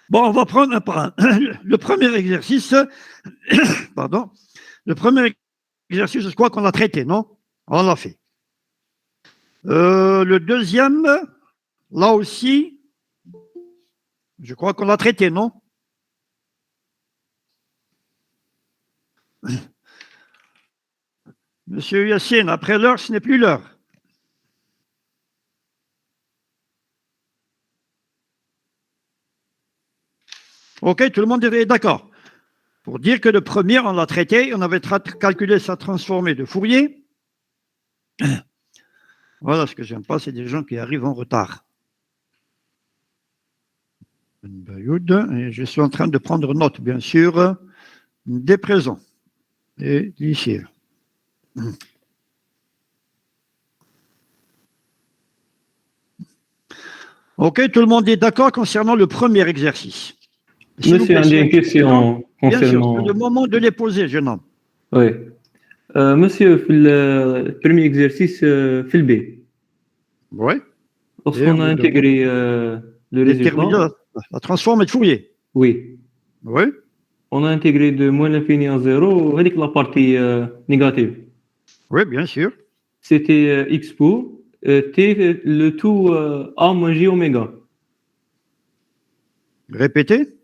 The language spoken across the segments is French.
Bon, on va prendre un par un. Le premier exercice, pardon, le premier exercice, je crois qu'on l'a traité, non? On l'a fait. Le deuxième, là aussi, je crois qu'on l'a traité, non? Monsieur Yassine, après l'heure, ce n'est plus l'heure. OK, tout le monde est d'accord. Pour dire que le premier, on l'a traité, on avait calculé sa transformée de Fourier. Voilà, ce que j'aime pas, c'est des gens qui arrivent en retard. Et je suis en train de prendre note, bien sûr, des présents et d'ici. OK, tout le monde est d'accord concernant le premier exercice. Monsieur, j'ai une question Bien sûr, concernant... c'est le moment de les poser, jeune homme. Oui. Monsieur, le premier exercice, fait le B. Oui. Lorsqu'on a intégré le résultat... La transforme de Fourier. Oui. Oui. On a intégré de moins l'infini à 0, avec la partie négative. Oui, bien sûr. C'était expo, T, le tout A moins J oméga. Répétez.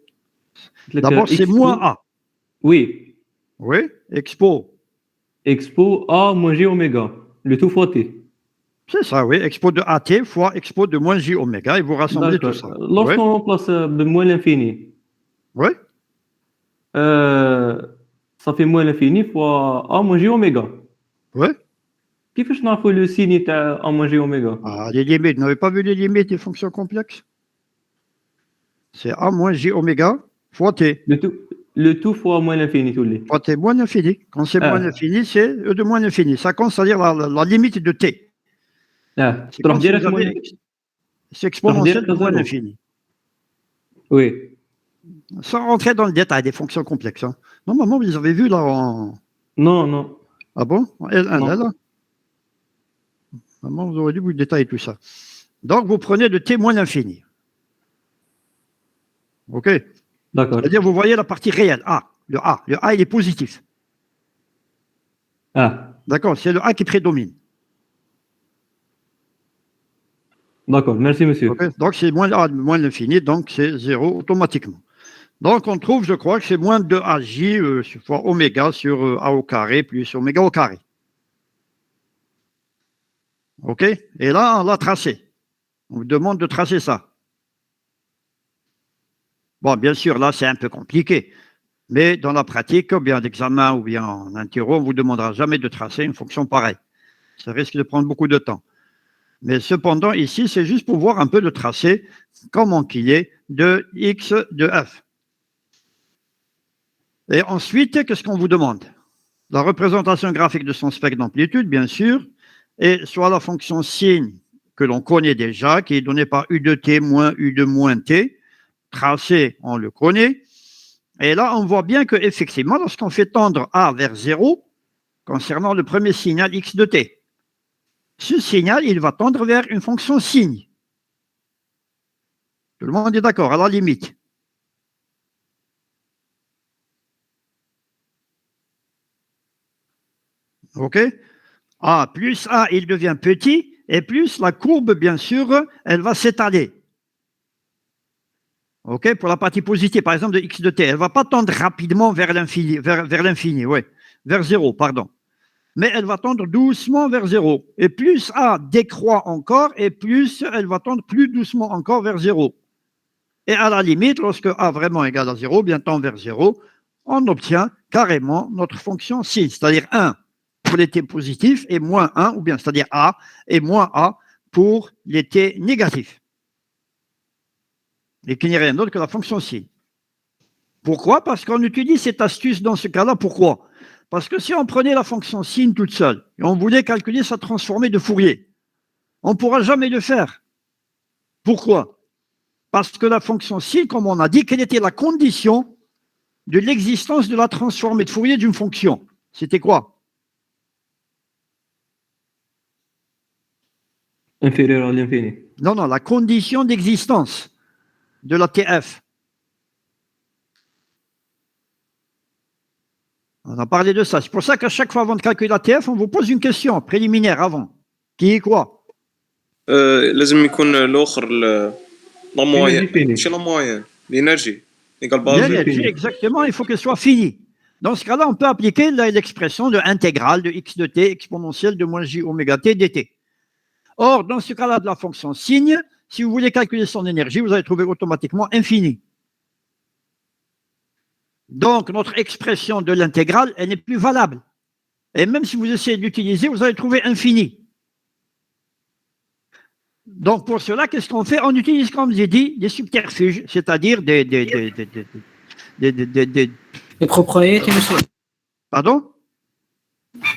D'abord, c'est moins A. Oui. Oui. Expo. Expo A moins J oméga. Le tout fois T. C'est ça, oui. Expo de AT fois expo de moins J oméga. Et vous rassemblez tout ça. Lorsqu'on remplace de moins l'infini, oui. Ça fait moins l'infini fois A moins J oméga. Oui. كيفاش نعرفوا le signe تاع A moins J oméga? Ah, les limites. Vous n'avez pas vu les limites des fonctions complexes? C'est A moins J oméga fois T. Le tout fois moins l'infini, tous les. Fois T moins l'infini. Quand c'est moins l'infini, c'est E de moins l'infini. Ça compte, c'est-à-dire la limite de T. C'est comme si vous avez... C'est exponentiel de moins l'infini. Oui. Sans rentrer dans le détail des fonctions complexes. Hein. Normalement, vous les avez vues là en... Non, non. Ah bon? L1, non. là. Normalement, vous aurez dû vous détailler tout ça. Donc, vous prenez de T moins l'infini. OK? D'accord. C'est-à-dire, vous voyez la partie réelle, A. Le A. Le A, il est positif. Ah. D'accord? C'est le A qui prédomine. D'accord, merci monsieur. Okay? Donc, c'est moins l'infini, donc c'est 0 automatiquement. Donc, on trouve, je crois, que c'est moins 2AJ fois oméga sur A au carré plus oméga au carré. OK? Et là, on l'a tracé. On vous demande de tracer ça. Bon, bien sûr, là, c'est un peu compliqué. Mais dans la pratique, ou bien d'examen ou bien en interro, on ne vous demandera jamais de tracer une fonction pareille. Ça risque de prendre beaucoup de temps. Mais cependant, ici, c'est juste pour voir un peu le tracé, comment qu'il est, de x de f. Et ensuite, qu'est-ce qu'on vous demande? La représentation graphique de son spectre d'amplitude, bien sûr, et soit la fonction signe que l'on connaît déjà, qui est donnée par u de t moins u de moins t, tracé, on le connaît. Et là, on voit bien qu'effectivement, lorsqu'on fait tendre A vers 0, concernant le premier signal x de t, ce signal, il va tendre vers une fonction signe. Tout le monde est d'accord, à la limite. OK? A plus A, il devient petit, et plus la courbe, bien sûr, elle va s'étaler. OK? Pour la partie positive, par exemple, de x de t, elle ne va pas tendre rapidement vers l'infini, vers l'infini, ouais, vers 0, pardon. Mais elle va tendre doucement vers 0. Et plus A décroît encore, et plus elle va tendre plus doucement encore vers 0. Et à la limite, lorsque A vraiment égale à 0, bien tend vers 0, on obtient carrément notre fonction signe, c'est-à-dire 1 pour les t positifs et moins 1, ou bien c'est-à-dire A et moins A pour les t négatifs. Et qu'il n'y a rien d'autre que la fonction signe. Pourquoi? Parce qu'on utilise cette astuce dans ce cas-là. Pourquoi? Parce que si on prenait la fonction signe toute seule et on voulait calculer sa transformée de Fourier, on ne pourra jamais le faire. Pourquoi? Parce que la fonction signe, comme on a dit, quelle était la condition de l'existence de la transformée de Fourier d'une fonction? C'était quoi? Inférieur à l'infini. Non, non, la condition d'existence de la TF. On a parlé de ça. C'est pour ça qu'à chaque fois avant de calculer la TF, on vous pose une question préliminaire avant. Qui est quoi? لازم يكون الاخر لا موين Énergie finie. ماشي لا موين الانرجي نيكال باز L'énergie, fini. exactement, il faut qu'elle soit finie. Dans ce cas-là, on peut appliquer l'expression de intégrale de x de t exponentielle de moins j oméga t dt. Or, dans ce cas-là de la fonction signe, si vous voulez calculer son énergie, vous allez trouver automatiquement infini. Donc, notre expression de l'intégrale, elle n'est plus valable. Et même si vous essayez de l'utiliser, vous allez trouver infini. Donc, pour cela, qu'est-ce qu'on fait? On utilise, comme j'ai dit, des subterfuges, c'est-à-dire des Les propriétés, monsieur. Pardon?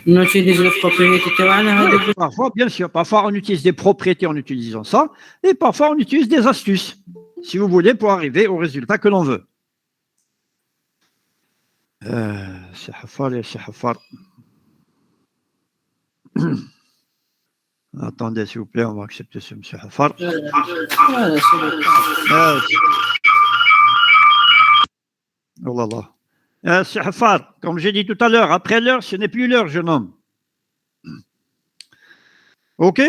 On utilise les propriétés تاعنا هذوك. Parfois, bien sûr, parfois on utilise des propriétés en utilisant ça, et parfois on utilise des astuces, si vous voulez, pour arriver au résultat que l'on veut. C'est Hafar et c'est Hafar. Attendez, s'il vous plaît, on va accepter ce monsieur Hafar. Voilà, c'est le cas. Oh là là. C'est Hafar, comme j'ai dit tout à l'heure, après l'heure, ce n'est plus l'heure, jeune homme. OK?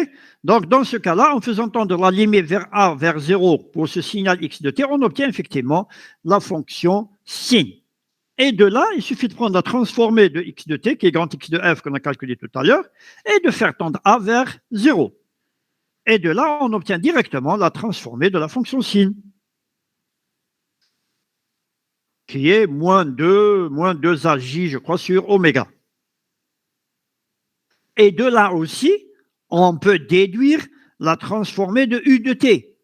Donc, dans ce cas-là, en faisant tendre la limite vers A, vers 0 pour ce signal x de t, on obtient effectivement la fonction sin. Et de là, il suffit de prendre la transformée de x de t, qui est grand x de f qu'on a calculé tout à l'heure, et de faire tendre A vers 0. Et de là, on obtient directement la transformée de la fonction sin, qui est moins 2aj, je crois, sur oméga. Et de là aussi, on peut déduire la transformée de U de t.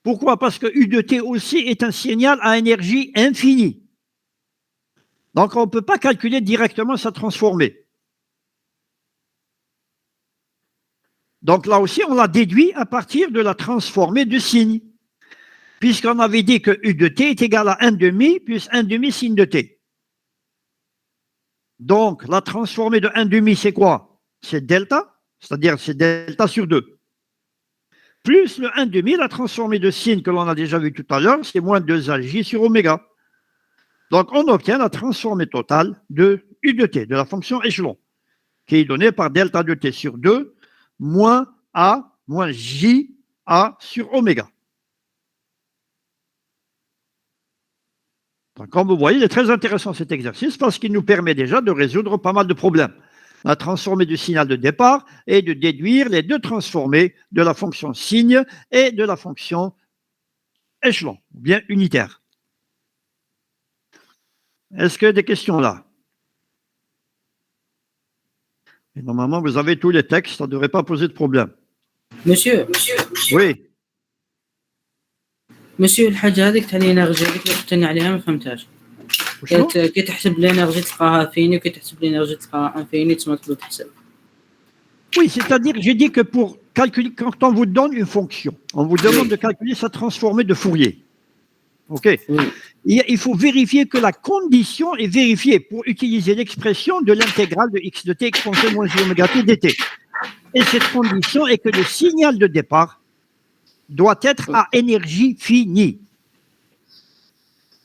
Pourquoi? Parce que U de t aussi est un signal à énergie infinie. Donc, on ne peut pas calculer directement sa transformée. Donc, là aussi, on l'a déduit à partir de la transformée de signe, puisqu'on avait dit que U de t est égal à 1,5 plus 1,5 sin de t. Donc, la transformée de 1,5, c'est quoi? C'est delta, c'est-à-dire c'est delta sur 2. Plus le 1,5, la transformée de sin que l'on a déjà vu tout à l'heure, c'est moins 2aj sur oméga. Donc, on obtient la transformée totale de U de t, de la fonction échelon, qui est donnée par delta de t sur 2, moins A, moins J, A sur oméga. Donc, comme vous voyez, il est très intéressant cet exercice parce qu'il nous permet déjà de résoudre pas mal de problèmes. La transformée du signal de départ et de déduire les deux transformées de la fonction signe et de la fonction échelon, ou bien unitaire. Est-ce que des questions là? Et normalement, vous avez tous les textes, ça ne devrait pas poser de problème. Monsieur, Oui. monsieur الحاجة هذيك تاع الانرجي هذيك اللي قلت لنا عليها ما فهمتهاش. كي تحسب الانرجي تلقاها فيني وكي تحسب الانرجي تلقاها انفيني تسمى تقدر تحسب. Oui, c'est-à-dire, j'ai dit que pour calculer, quand on vous donne une fonction, on vous demande de calculer sa transformée de Fourier. OK? Oui. Il faut vérifier que la condition est vérifiée pour utiliser l'expression de l'intégrale de x de t exponentielle moins j oméga t dt. Et cette condition est que le signal de départ doit être à énergie finie.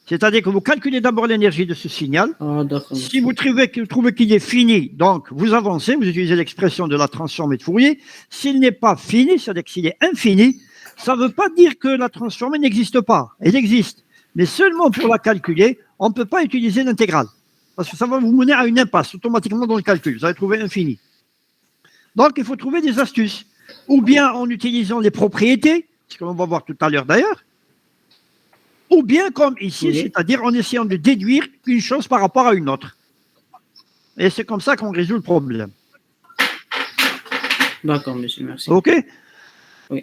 C'est-à-dire que vous calculez d'abord l'énergie de ce signal. Ah, d'accord. Si vous trouvez qu'il est fini, donc vous avancez, vous utilisez l'expression de la transformée de Fourier. S'il n'est pas fini, c'est-à-dire que s'il est infini, ça ne veut pas dire que la transformée n'existe pas. Elle existe. Mais seulement pour la calculer, on ne peut pas utiliser l'intégrale. Parce que ça va vous mener à une impasse automatiquement dans le calcul. Vous allez trouver infini. Donc, il faut trouver des astuces. Ou bien en utilisant les propriétés, ce qu'on va voir tout à l'heure d'ailleurs, ou bien comme ici, Oui. c'est-à-dire en essayant de déduire une chose par rapport à une autre. Et c'est comme ça qu'on résout le problème. D'accord, monsieur, merci. OK? Oui.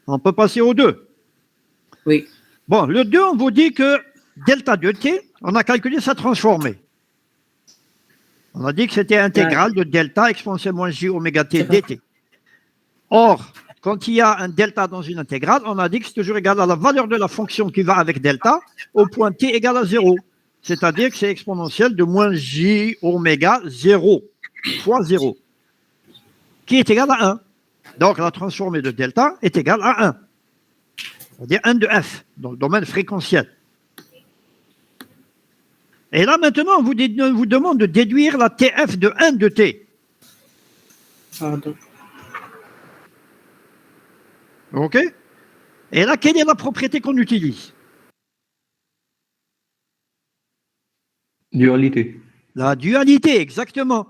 On peut passer au 2. Oui. Bon, le 2, on vous dit que delta de t, on a calculé sa transformée. On a dit que c'était intégrale de delta exponentielle moins j oméga t dt. Or, quand il y a un delta dans une intégrale, on a dit que c'est toujours égal à la valeur de la fonction qui va avec delta au point t égale à 0. C'est-à-dire que c'est exponentielle de moins j oméga 0 fois 0, qui est égal à 1. Donc, la transformée de delta est égale à 1. C'est-à-dire 1 de f, dans le domaine fréquentiel. Et là, maintenant, on vous demande de déduire la TF de 1 de T. Pardon. OK? Et là, quelle est la propriété qu'on utilise? Dualité. La dualité, exactement.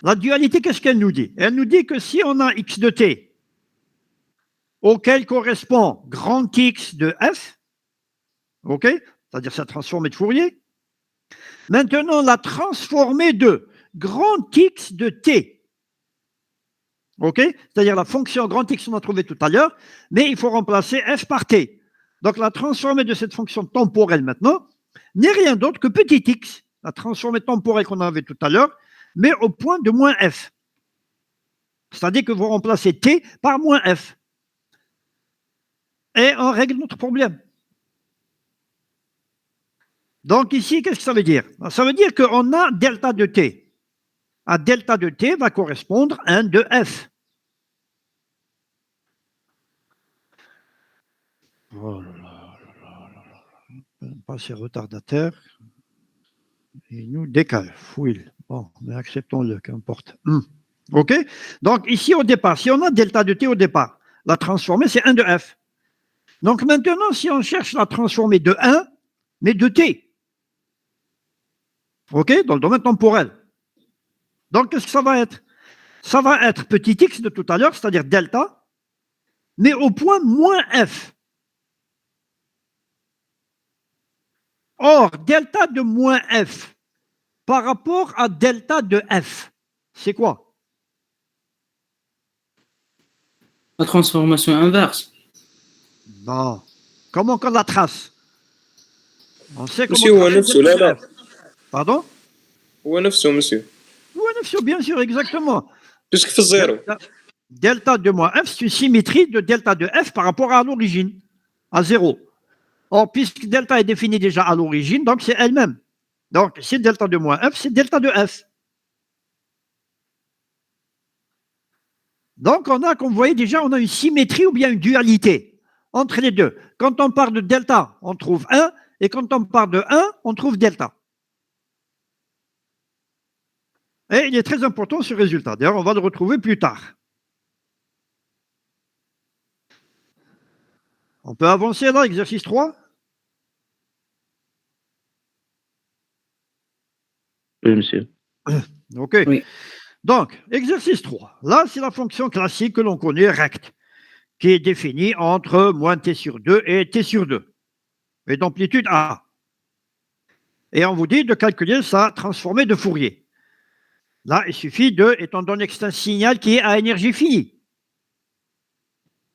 La dualité, qu'est-ce qu'elle nous dit? Elle nous dit que si on a x de t, auquel correspond grand X de f, OK? C'est-à-dire sa transformée de Fourier, maintenant la transformée de grand X de t, OK? C'est-à-dire la fonction grand X qu'on a trouvée tout à l'heure, mais il faut remplacer f par t. Donc la transformée de cette fonction temporelle maintenant n'est rien d'autre que petit x, la transformée temporelle qu'on avait tout à l'heure, mais au point de moins f. C'est-à-dire que vous remplacez t par moins f. Et on règle notre problème. Donc ici, qu'est-ce que ça veut dire? Ça veut dire qu'on a delta de t. À delta de t va correspondre 1 de f. Oh là là là là là. Pas ces retardataires. Il nous décale. Fouille. Bon, mais acceptons-le, qu'importe. OK? Donc ici, au départ, si on a delta de t au départ, la transformée, c'est 1 de f. Donc maintenant, si on cherche la transformée de 1, mais de t, OK, dans le domaine temporel. Donc qu'est-ce que ça va être? Ça va être petit x de tout à l'heure, c'est-à-dire delta, mais au point moins f. Or, delta de moins f par rapport à delta de f, c'est quoi? La transformation inverse. Non. Comment qu'on la trace? On sait comment Monsieur, هو tracer نفسه لا لا. Pardon? هو نفسه monsieur. Oui, bien sûr, exactement. Puisque في الزيرو. Delta de moins f, c'est une symétrie de delta de f par rapport à l'origine, à 0. Or, puisque delta est défini déjà à l'origine, donc c'est elle-même. Donc, c'est delta de moins f, c'est delta de f. Donc, on a, comme vous voyez déjà, on a une symétrie ou bien une dualité entre les deux. Quand on parle de delta, on trouve 1, et quand on parle de 1, on trouve delta. Et il est très important ce résultat. D'ailleurs, on va le retrouver plus tard. On peut avancer là, exercice 3? Oui, monsieur. OK. Oui. Donc, exercice 3. Là, c'est la fonction classique que l'on connaît, recte, qui est définie entre moins t sur 2 et t sur 2, et d'amplitude A. Et on vous dit de calculer sa transformée de Fourier. Là, il suffit de, étant donné que c'est un signal qui est à énergie finie.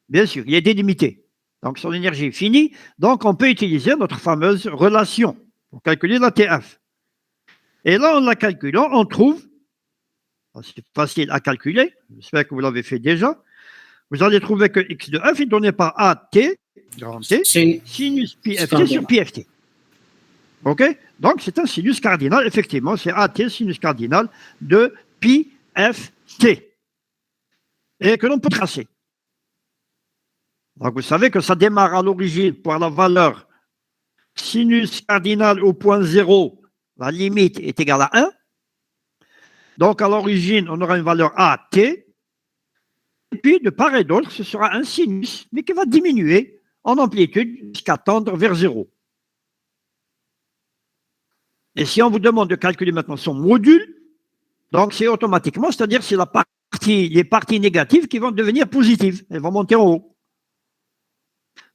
Bien sûr, il est délimité. Donc, son énergie est finie. Donc, on peut utiliser notre fameuse relation pour calculer la TF. Et là, en la calculant, on trouve, c'est facile à calculer, j'espère que vous l'avez fait déjà, vous allez trouver que x de f est donné par AT, grand T, sinus pi ft sur pi ft. OK? Donc, c'est un sinus cardinal, effectivement, c'est AT, sinus cardinal de pi ft. Et que l'on peut tracer. Donc, vous savez que ça démarre à l'origine par la valeur sinus cardinal au point 0, la limite est égale à 1. Donc, à l'origine, on aura une valeur AT. Et puis, de part et d'autre, ce sera un sinus, mais qui va diminuer en amplitude jusqu'à tendre vers 0. Et si on vous demande de calculer maintenant son module, donc c'est automatiquement, c'est-à-dire c'est les parties négatives qui vont devenir positives. Elles vont monter en haut.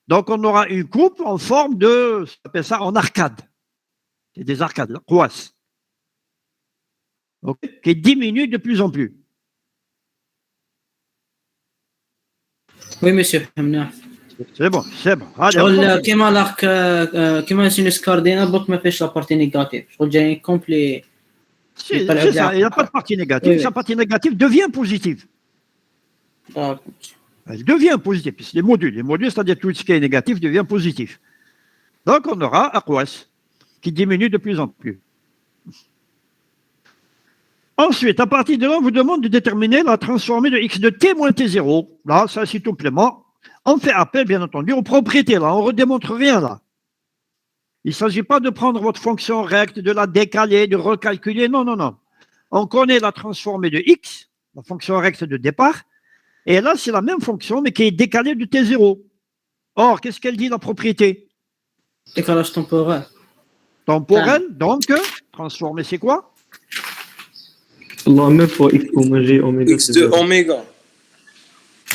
Donc, on aura une coupe en forme de, on appelle ça en arcade. C'est des arcades, là, croissent. Okay, qui diminue de plus en plus. Oui, monsieur. C'est bon, c'est bon. Allez, شغل كيما الارك كيما سينوس كاردينال برك ما فيش لا بارتي نيجاتيف شغل جاي كومبلي c'est ça, il n'y a pas de partie négative. Sa partie négative devient positive. Elle devient positive, puisque les modules, c'est-à-dire tout ce qui est négatif, devient positif. Donc, on aura AQS qui diminue de plus en plus. Ensuite, à partir de là, on vous demande de déterminer la transformée de x de t moins t0. Là, ça, c'est tout simplement. On fait appel, bien entendu, aux propriétés. Là, on ne redémontre rien, là. Il ne s'agit pas de prendre votre fonction recte, de la décaler, de recalculer. Non, non, non. On connaît la transformée de x, la fonction recte de départ, et là, c'est la même fonction, mais qui est décalée de t0. Or, qu'est-ce qu'elle dit, la propriété? Décalage temporel. Temporel, donc, transformée, c'est quoi? La même pour x moins j oméga. X de oméga.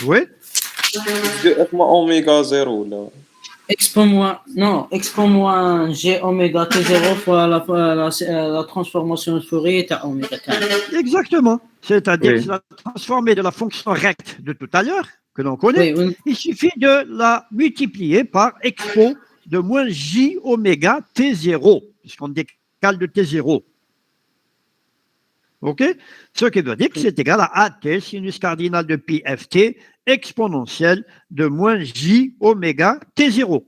Oui. X de F moins oméga 0 là. Expo moins G oméga T0 fois la transformation de Fourier est à oméga T. Exactement. C'est-à-dire Oui. que c'est la transformée de la fonction recte de tout à l'heure, que l'on connaît. Oui, Il suffit de la multiplier par expo de moins j oméga t0, puisqu'on décale de t0. OK? Ce qui veut dire que c'est égal à AT, sinus cardinal de pi ft, exponentielle de moins j oméga t0.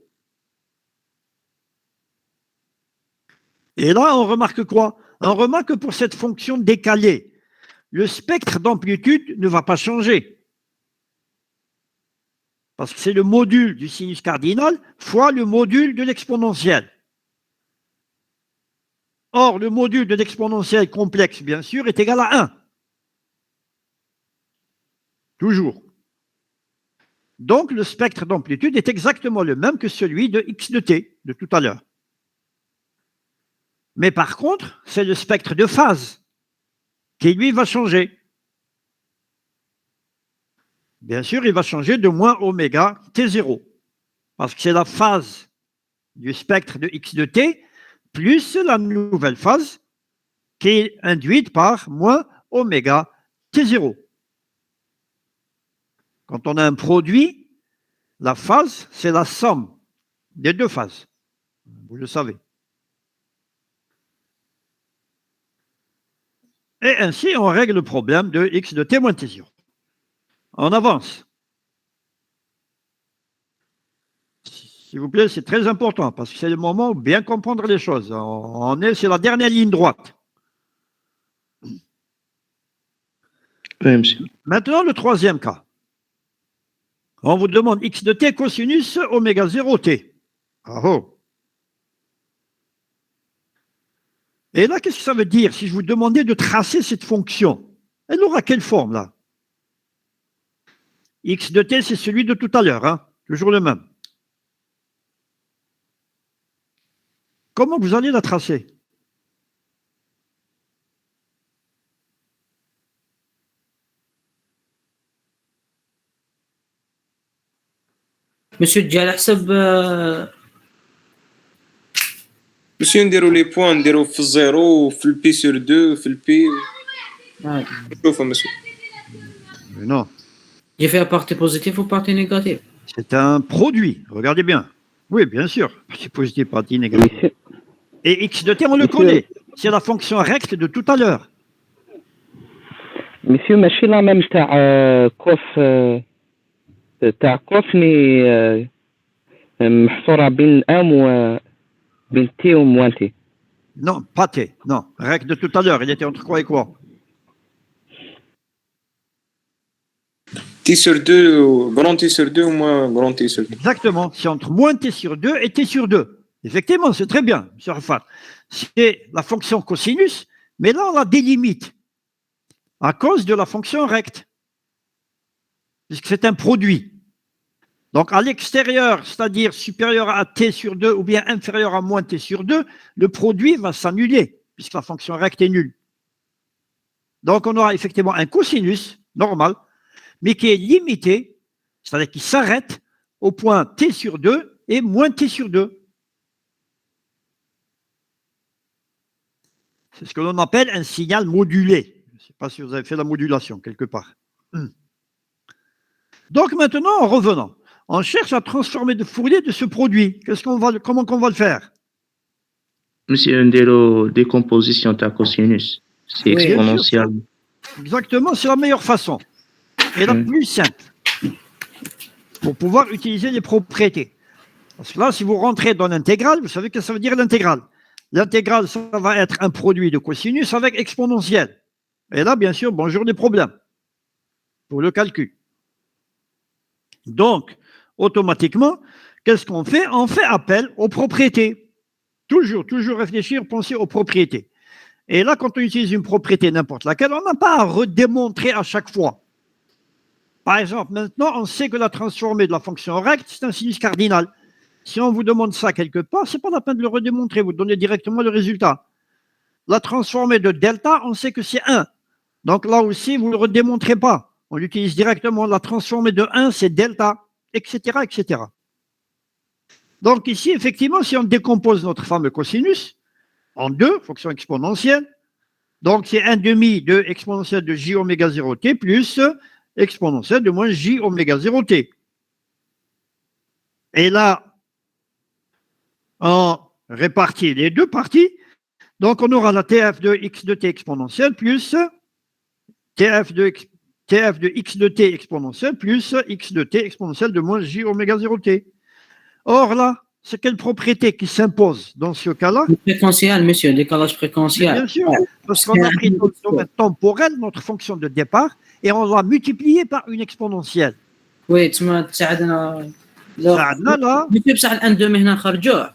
Et là, on remarque quoi? On remarque que pour cette fonction décalée, le spectre d'amplitude ne va pas changer. Parce que c'est le module du sinus cardinal fois le module de l'exponentielle. Or, le module de l'exponentielle complexe, bien sûr, est égal à 1. Toujours. Donc, le spectre d'amplitude est exactement le même que celui de x de t, de tout à l'heure. Mais par contre, c'est le spectre de phase qui, lui, va changer. Bien sûr, il va changer de moins oméga t0, parce que c'est la phase du spectre de x de t plus la nouvelle phase qui est induite par moins oméga t0. Quand on a un produit, la phase, c'est la somme des deux phases. Vous le savez. Et ainsi, on règle le problème de x de t moins t0. On avance. S'il vous plaît, c'est très important parce que c'est le moment où bien comprendre les choses. C'est la dernière ligne droite. Oui, monsieur. Maintenant, le troisième cas. On vous demande x de t cosinus oméga 0 t. Bravo. Et là, qu'est-ce que ça veut dire si je vous demandais de tracer cette fonction? Elle aura quelle forme là? X de t, c'est celui de tout à l'heure, hein? Toujours le même. Comment vous allez la tracer? Monsieur تجي على حسب Monsieur نديرو لي بوان نديرو في الزيرو وفي البي سور 2 في البي شوفوا مسيو. Mais non, j'ai fait un partie positif ou partie négative. c'est un produit. Regardez bien. Oui, bien sûr. C'est positif, partie négative. Et x de t, on le connaît. C'est la fonction recte de tout à l'heure. مسيو ماشي لا ميم تاع كوفني محصورة بين الام و بين تي وموان تي. Non, pas t. Non, recte de tout à l'heure. Il était entre quoi et quoi? T sur 2, grand T sur 2 ou moins grand T sur 2. Exactement. C'est entre moins t sur 2 et t sur 2. Effectivement, c'est très bien, M. Rafat. C'est la fonction cosinus, mais là, on la délimite à cause de la fonction recte, puisque c'est un produit. Donc, à l'extérieur, c'est-à-dire supérieur à t sur 2 ou bien inférieur à moins t sur 2, le produit va s'annuler, puisque la fonction recte est nulle. Donc, on aura effectivement un cosinus normal, mais qui est limité, c'est-à-dire qui s'arrête au point t sur 2 et moins t sur 2. C'est ce que l'on appelle un signal modulé. Je ne sais pas si vous avez fait la modulation quelque part. Donc maintenant, en revenant, on cherche à transformer de Fourier de ce produit. Comment qu'on va le faire? Monsieur Ndelo, décomposition ta cosinus, c'est Oui, exponentiel. Exactement, c'est la meilleure façon. Et la plus simple. Pour pouvoir utiliser les propriétés. Parce que là, si vous rentrez dans l'intégrale, vous savez que ça veut dire l'intégrale. L'intégrale, ça va être un produit de cosinus avec exponentielle. Et là, bien sûr, bonjour les problèmes pour le calcul. Donc, automatiquement, qu'est-ce qu'on fait? On fait appel aux propriétés. Toujours réfléchir, penser aux propriétés. Et là, quand on utilise une propriété n'importe laquelle, on n'a pas à redémontrer à chaque fois. Par exemple, maintenant, on sait que la transformée de la fonction recte, c'est un sinus cardinal. Si on vous demande ça quelque part, ce n'est pas la peine de le redémontrer, vous donnez directement le résultat. La transformée de delta, on sait que c'est 1. Donc là aussi, vous ne le redémontrez pas. On l'utilise directement. La transformée de 1, c'est delta, etc., etc. Donc ici, effectivement, si on décompose notre fameux cosinus en deux, fonction exponentielle, donc c'est 1 demi de exponentielle de j oméga 0t plus exponentielle de moins j oméga 0t. Et là, on répartit les deux parties. Donc on aura la tf de x de t exponentielle plus tf de x de t exponentielle plus x de t exponentielle de moins j oméga 0t. Or là, c'est quelle propriété qui s'impose dans ce cas-là? Fréquentiel, monsieur, décalage fréquentiel. Bien sûr, parce qu'on a pris notre domaine temporel, notre fonction de départ, et on l'a multiplié par une exponentielle. Oui, تساعدنا là. مثل بصح الان دومي هنا نخرجوه.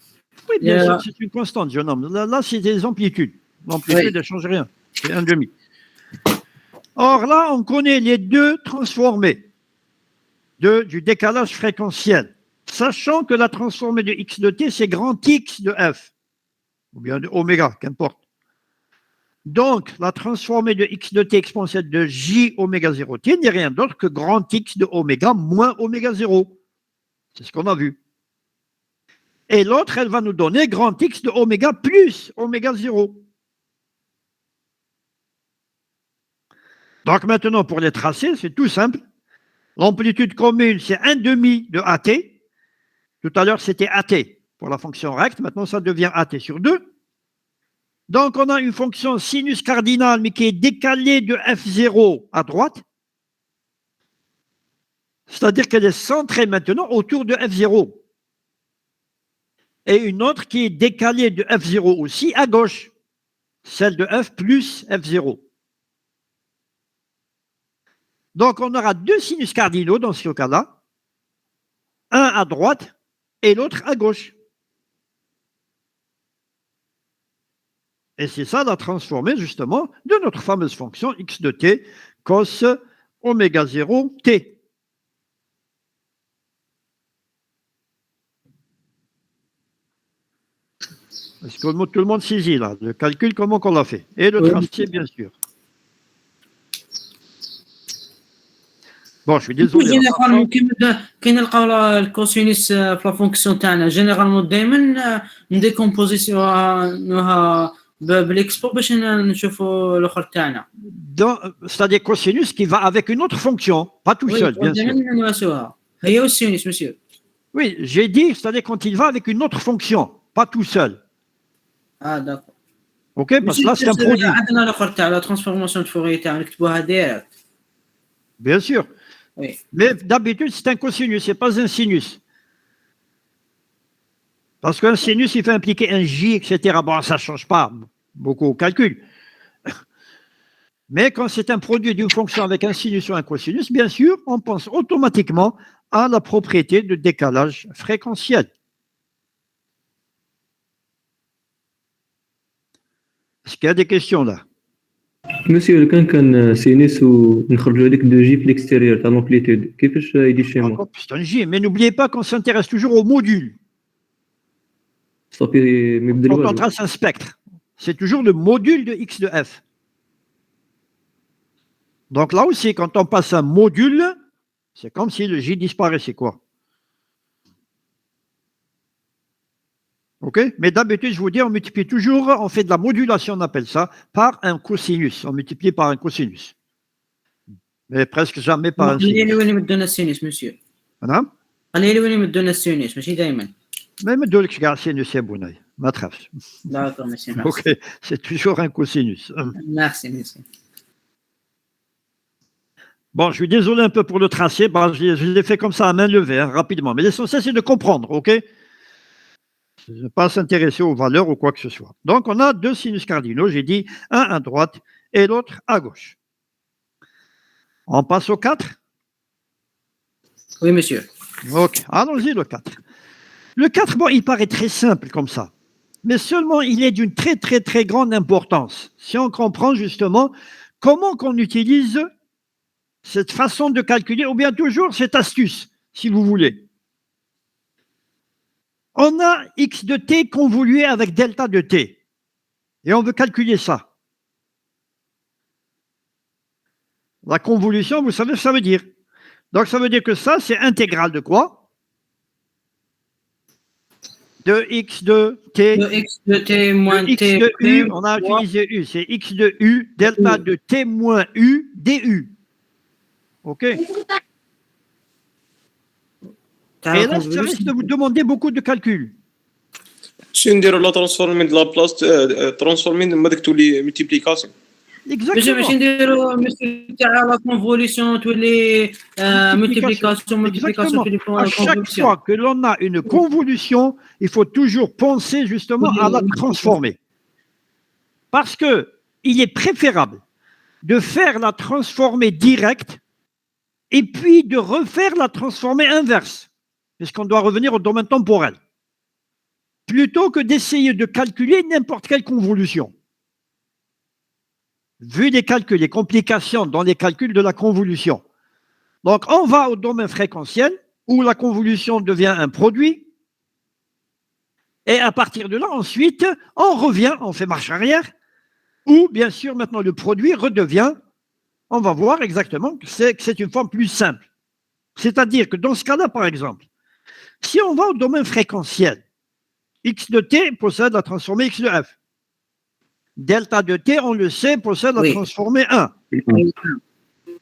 Oui, bien sûr, c'est une constante, jeune homme. Là, c'est des amplitudes. L'amplitude, elle ne change rien. C'est 1,5. Or là, on connaît les deux transformés du décalage fréquentiel. Sachant que la transformée de x de t, c'est grand X de f, ou bien de oméga, qu'importe. Donc, la transformée de x de t exponentielle de j oméga 0t n'est rien d'autre que grand X de oméga moins oméga 0. C'est ce qu'on a vu. Et l'autre, elle va nous donner grand X de oméga plus oméga 0. Donc maintenant, pour les tracer, c'est tout simple. L'amplitude commune, c'est 1 demi de AT. Tout à l'heure, c'était AT pour la fonction recte. Maintenant, ça devient AT sur 2. Donc, on a une fonction sinus cardinal, mais qui est décalée de F0 à droite. C'est-à-dire qu'elle est centrée maintenant autour de F0. Et une autre qui est décalée de F0 aussi à gauche. Celle de F plus F0. Donc, on aura deux sinus cardinaux dans ce cas-là. Un à droite et l'autre à gauche. Et c'est ça la transformée, justement, de notre fameuse fonction x de t cos oméga 0 t. Est-ce que tout le monde saisit, là, le calcul, comment qu'on l'a fait? Et le tracé, bien sûr. Bon, je suis désolé. جينيرالمون كي نلقاو الكوسينيس في لا فونكسيون تاعنا جينيرالمون دائما نديكومبوزيسيونها بالاكسبو باش نشوفوا الاخر تاعنا. C'est-à-dire cosinus qui va avec une autre fonction, pas tout seul, bien sûr. هي والسينوس monsieur. Oui, j'ai dit, c'est-à-dire quand il va avec une autre fonction, pas tout seul. Ah d'accord. Ok, parce que là c'est un produit. عندنا الاخر تاع لا ترانسفورماسيون دو فورير تاع نكتبوها ديريكت. Bien sûr. Oui. Mais d'habitude, c'est un cosinus, ce n'est pas un sinus. Parce qu'un sinus, il fait impliquer un J, etc. Bon, ça ne change pas beaucoup au calcul. Mais quand c'est un produit d'une fonction avec un sinus ou un cosinus, bien sûr, on pense automatiquement à la propriété de décalage fréquentiel. Est-ce qu'il y a des questions là? Monsieur, كان سينيس ونخرجوا هذيك دو جي في l'extérieur تاع l'amplitude كيفاش يدير chez moi؟ C'est un J, mais n'oubliez pas qu'on s'intéresse toujours au module. صافي ما يبدل Quand on والو. trace un spectre, c'est toujours le module de x de f. Donc là aussi, quand on passe un module, c'est comme si le J disparaissait, quoi. Ok? Mais d'habitude, je vous dis, on multiplie toujours, on fait de la modulation, on appelle ça, par un cosinus. On multiplie par un cosinus. Mais presque jamais par un خليني sinus. وين يمدونا السينوس مسيو. Madame? خليني وين يمدونا السينوس ماشي دائما. Même de l'ex-sinus, c'est bon. Ma trêve. D'accord monsieur. Ok, c'est toujours un cosinus. Merci monsieur. Bon, je suis désolé un peu pour le tracé, je l'ai fait comme ça à main levée, hein, rapidement. Mais l'essentiel, c'est de comprendre, ok? Ne pas s'intéresser aux valeurs ou quoi que ce soit. Donc, on a deux sinus cardinaux, j'ai dit, un à droite et l'autre à gauche. On passe au 4? Oui monsieur. Ok, allons-y, le 4. Le 4, bon, il paraît très simple comme ça. mais seulement il est d'une très très très grande importance. Si on comprend justement comment qu'on utilise cette façon de calculer, ou bien toujours cette astuce, si vous voulez. On a x de t convolué avec delta de t. Et on veut calculer ça. La convolution, vous savez ce que ça veut dire. Donc ça veut dire que ça, c'est intégrale de quoi? De x de t. De x de t moins de x t. de u, on a utilisé u, c'est x de u, delta de t moins u, du. OK? Et là, ça risque de vous demander beaucoup de calculs. شنو نديروا لا ترانسفورمي دو لابلاس ترانسفورمي ما داك تولي ملتيبليكاسيون. باش نديروا مثل تاع لا كونفوليسيون تولي ملتيبليكاسيون تولي À chaque fois que l'on a une convolution, il faut toujours penser justement à la transformer. Parce que il est préférable de faire la transformée directe et puis de refaire la transformée inverse, puisqu'on doit revenir au domaine temporel, plutôt que d'essayer de calculer n'importe quelle convolution. Vu les calculs, les complications dans les calculs de la convolution. Donc, on va au domaine fréquentiel, où la convolution devient un produit, et à partir de là, ensuite, on revient, on fait marche arrière, ou bien sûr, maintenant, le produit redevient, on va voir exactement que c'est une forme plus simple. C'est-à-dire que dans ce cas-là, par exemple, si on va au domaine fréquentiel, x de t possède la transformée x de f. Delta de t, on le sait, possède la transformée 1.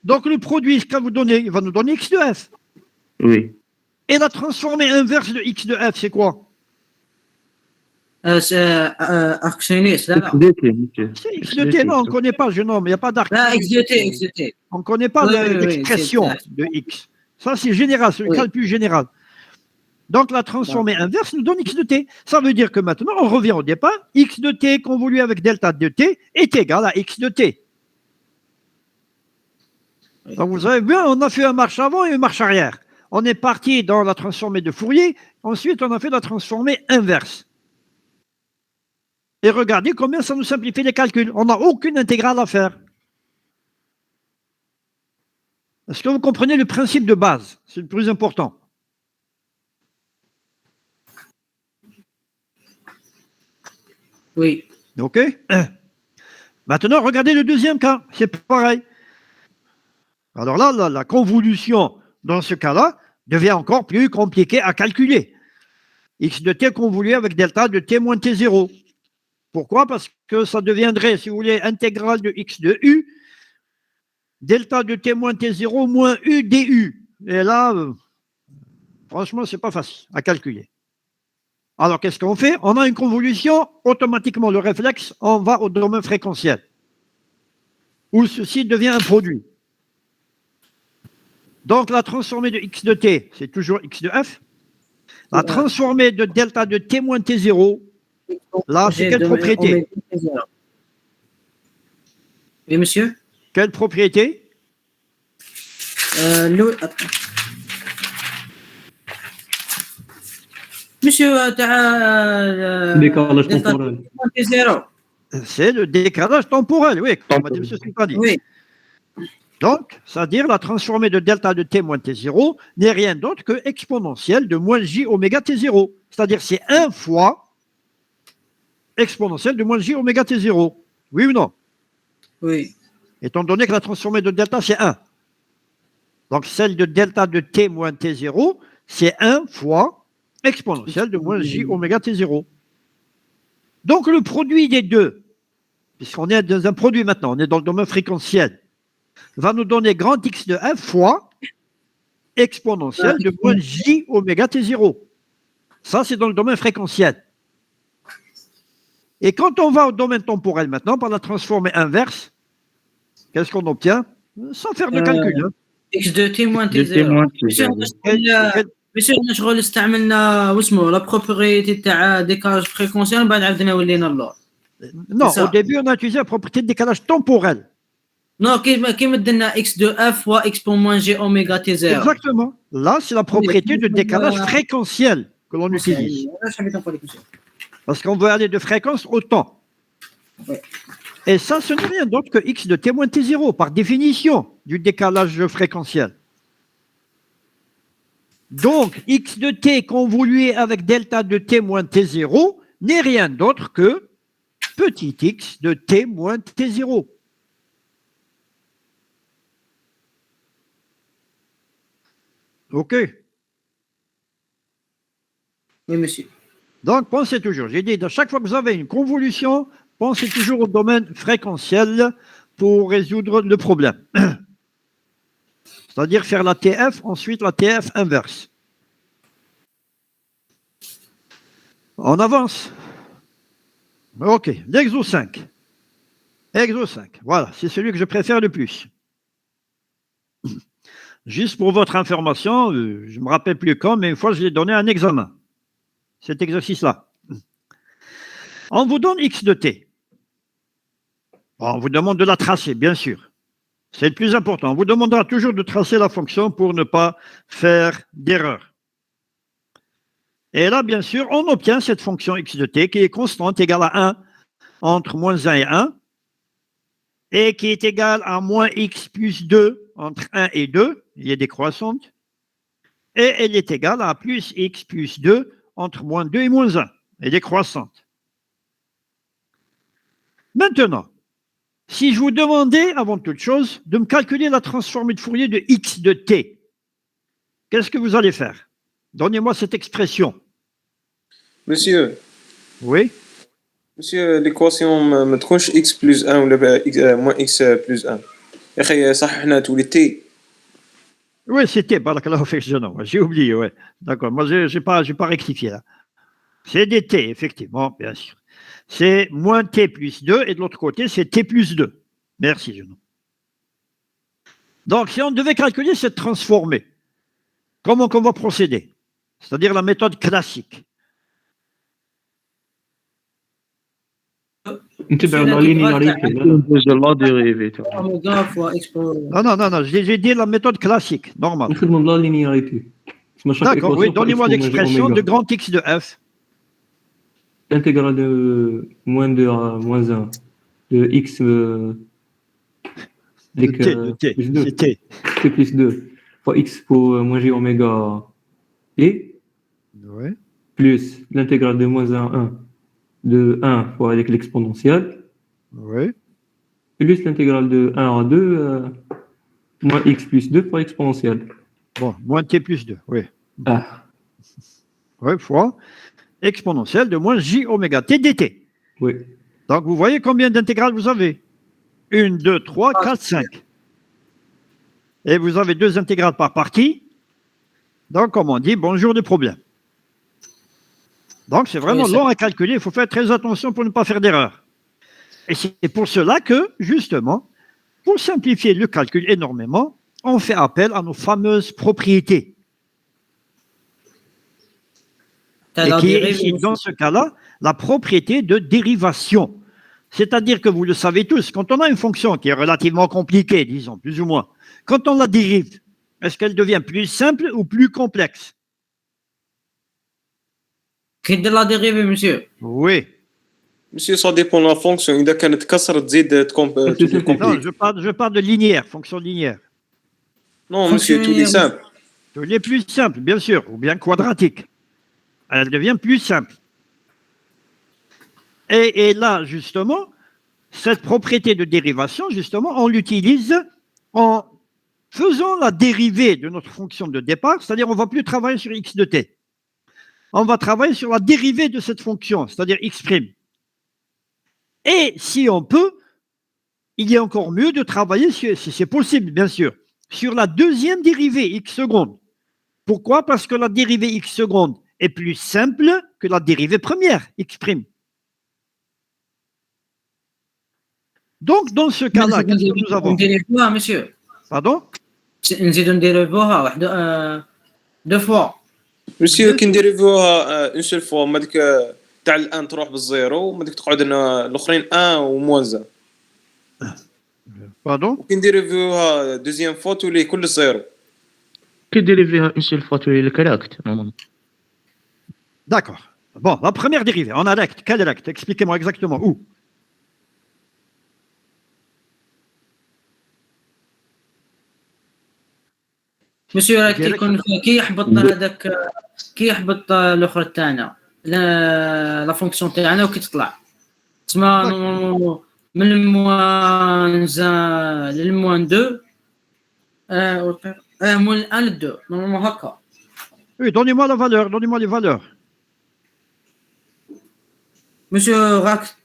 Donc le produit, ce qu'il va vous donner, il va nous donner x de f. Oui. Et la transformée inverse de x de f, c'est quoi? C'est x de t, non, on ne connaît pas, jeune homme, il n'y a pas d'arc. x de t. On ne connaît pas l'expression de x. Ça, c'est général, c'est le cas le plus général. Donc, la transformée inverse nous donne x de t. Ça veut dire que maintenant, on revient au départ. X de t convolué avec delta de t est égal à x de t. Donc, vous savez bien, on a fait une marche avant et une marche arrière. On est parti dans la transformée de Fourier. Ensuite, on a fait la transformée inverse. Et regardez combien ça nous simplifie les calculs. On n'a aucune intégrale à faire. Est-ce que vous comprenez le principe de base? C'est le plus important. Oui. OK. Maintenant, regardez le deuxième cas. C'est pareil. Alors là, la convolution, dans ce cas-là, devient encore plus compliquée à calculer. X de t convolué avec delta de t moins t0. Pourquoi? Parce que ça deviendrait, si vous voulez, intégrale de x de u, delta de t moins t0 moins u du. Et là, franchement, c'est pas facile à calculer. Alors, qu'est-ce qu'on fait? On a une convolution, automatiquement, le réflexe, on va au domaine fréquentiel, où ceci devient un produit. Donc, la transformée de x de t, c'est toujours x de f. La transformée de delta de t moins t0, là, c'est quelle propriété? Oui, monsieur? Quelle propriété? Monsieur, décalage temporel. C'est le décalage temporel, oui, comme M. Sultani. Oui. Donc, c'est-à-dire la transformée de delta de t moins t0 n'est rien d'autre que exponentielle de moins j oméga t0. C'est-à-dire c'est 1 fois exponentielle de moins j oméga t0. Oui ou non? Oui. Étant donné que la transformée de delta, c'est 1. Donc, celle de delta de t moins t0, c'est 1 fois exponentielle de moins j oméga t0. Donc, le produit des deux, puisqu'on est dans un produit maintenant, on est dans le domaine fréquentiel, va nous donner grand X de f fois exponentielle de moins j oméga t0. Ça, c'est dans le domaine fréquentiel. Et quand on va au domaine temporel maintenant, par la transformée inverse, qu'est-ce qu'on obtient? Sans faire de calcul. X de t moins t0. Monsieur, نشغل استعملنا واسمه la propriété تاع décalage fréquentiel بعد عاودنا ولينا اللور. Non, au début, on a utilisé la propriété de décalage temporel. Non, كيما درنا x de f fois x pour moins j oméga t0. Exactement. Là, c'est la propriété de décalage fréquentiel que l'on utilise. Parce qu'on veut aller de fréquence au temps. Et ça, ce n'est rien d'autre que x de t moins t0, par définition du décalage fréquentiel. Donc, x de t convolué avec delta de t moins t0 n'est rien d'autre que petit x de t moins t0. OK. Oui, monsieur. Donc, pensez toujours, j'ai dit, à chaque fois que vous avez une convolution, pensez toujours au domaine fréquentiel pour résoudre le problème. C'est-à-dire faire la TF, ensuite la TF inverse. On avance. OK, l'exo 5. Exo 5, voilà, c'est celui que je préfère le plus. Juste pour votre information, je ne me rappelle plus quand, mais une fois, je l'ai donné un examen. Cet exercice-là. On vous donne x de t. On vous demande de la tracer, bien sûr. C'est le plus important. On vous demandera toujours de tracer la fonction pour ne pas faire d'erreur. Et là, bien sûr, on obtient cette fonction x de t qui est constante, égale à 1 entre moins 1 et 1, et qui est égale à moins x plus 2 entre 1 et 2, il est décroissante, et elle est égale à plus x plus 2 entre moins 2 et moins 1, elle est croissante. Maintenant, si je vous demandais, avant toute chose, de me calculer la transformée de Fourier de x de t, qu'est-ce que vous allez faire? Donnez-moi cette expression. Monsieur, Oui. monsieur, l'équation ما تكونش x plus 1 ولا moins x plus 1. يا أخي صححنا تولي t. Oui, c'était, barakallahu fik, j'ai oublié, ouais. D'accord, moi, j'ai pas rectifié là. C'est des t, effectivement, bien sûr. C'est moins t plus 2, et de l'autre côté, c'est t plus 2. Merci, Genou. Donc, si on devait calculer cette transformée, comment qu'on va procéder? C'est-à-dire la méthode classique. نتبع لا لينياريتي لا ديريفي اوميغا فوا اكس بور Non, j'ai dit la méthode classique, normale. نخدموا بلا لينياريتي. D'accord, oui, donnez-moi l'expression de grand x de f. L'intégrale de moins 2 à moins 1 de x De t, c'est t. t plus 2 fois x pour moins j oméga et Oui. plus l'intégrale de moins 1 à 1 de 1 fois avec l'exponentielle Oui. plus l'intégrale de 1 à 2 moins x plus 2 fois exponentielle. Bon, moins t plus 2, oui. Ah, Oui, fois exponentielle de moins j oméga t dt. oui. Donc, vous voyez combien d'intégrales vous avez? 1, 2, 3, 4, 5. Et vous avez 2 intégrales par partie. Donc, comme on dit, bonjour de problème. Donc, c'est vraiment long à calculer. Il faut faire très attention pour ne pas faire d'erreur. Et c'est pour cela que, justement, pour simplifier le calcul énormément, on fait appel à nos fameuses propriétés. Et qui est ici, dans ce cas-là, la propriété de dérivation. C'est-à-dire que vous le savez tous, quand on a une fonction qui est relativement compliquée, disons, plus ou moins, quand on la dérive, est-ce qu'elle devient plus simple ou plus complexe? كي دير لا ديريفي مسيو Oui. Monsieur, ça dépend de la fonction. إذا كانت كسر تزيد تكون Non, je parle de linéaire, fonction linéaire. Non, monsieur, tout est simple. Tout est plus simple, bien sûr, ou bien quadratique. Elle devient plus simple. Et là, justement, cette propriété de dérivation, justement, on l'utilise en faisant la dérivée de notre fonction de départ, c'est-à-dire on ne va plus travailler sur x de t. On va travailler sur la dérivée de cette fonction, c'est-à-dire x'. Et si on peut, il est encore mieux de travailler, si c'est possible, bien sûr, sur la deuxième dérivée x seconde. Pourquoi? Parce que la dérivée x seconde est plus simple que la dérivée première, x'. Donc, dans ce cas-là, qu'est-ce que nous avons? نديريفوها مسيو Pardon? نزيدو نديريفوها واحد دو فوا Monsieur, كي نديريفوها اون سول فوا ما ديك تاع الان تروح بالزيرو ما ديك تقعد الاخرين 1 وموان 1. Pardon? كي نديريفوها دوزيام فوا تولي كل زيرو. كي ديريفيها اون سيل فوا تولي لك راكت نورمالمون. D'accord. Bon, la première dérivée, on a recte. Quel recte? Expliquez-moi exactement où. مسيو راه ديريكت. كيكون كي يحبط هذاك كي يحبط الاخر تاعنا لا فونكسيون تاعنا وكي تطلع تسمى نورمالمون من الموان زان للموان 2 من 1 ل 2 نورمالمون هكا. Oui, donnez-moi la valeur, donnez-moi les valeurs. مسيو راك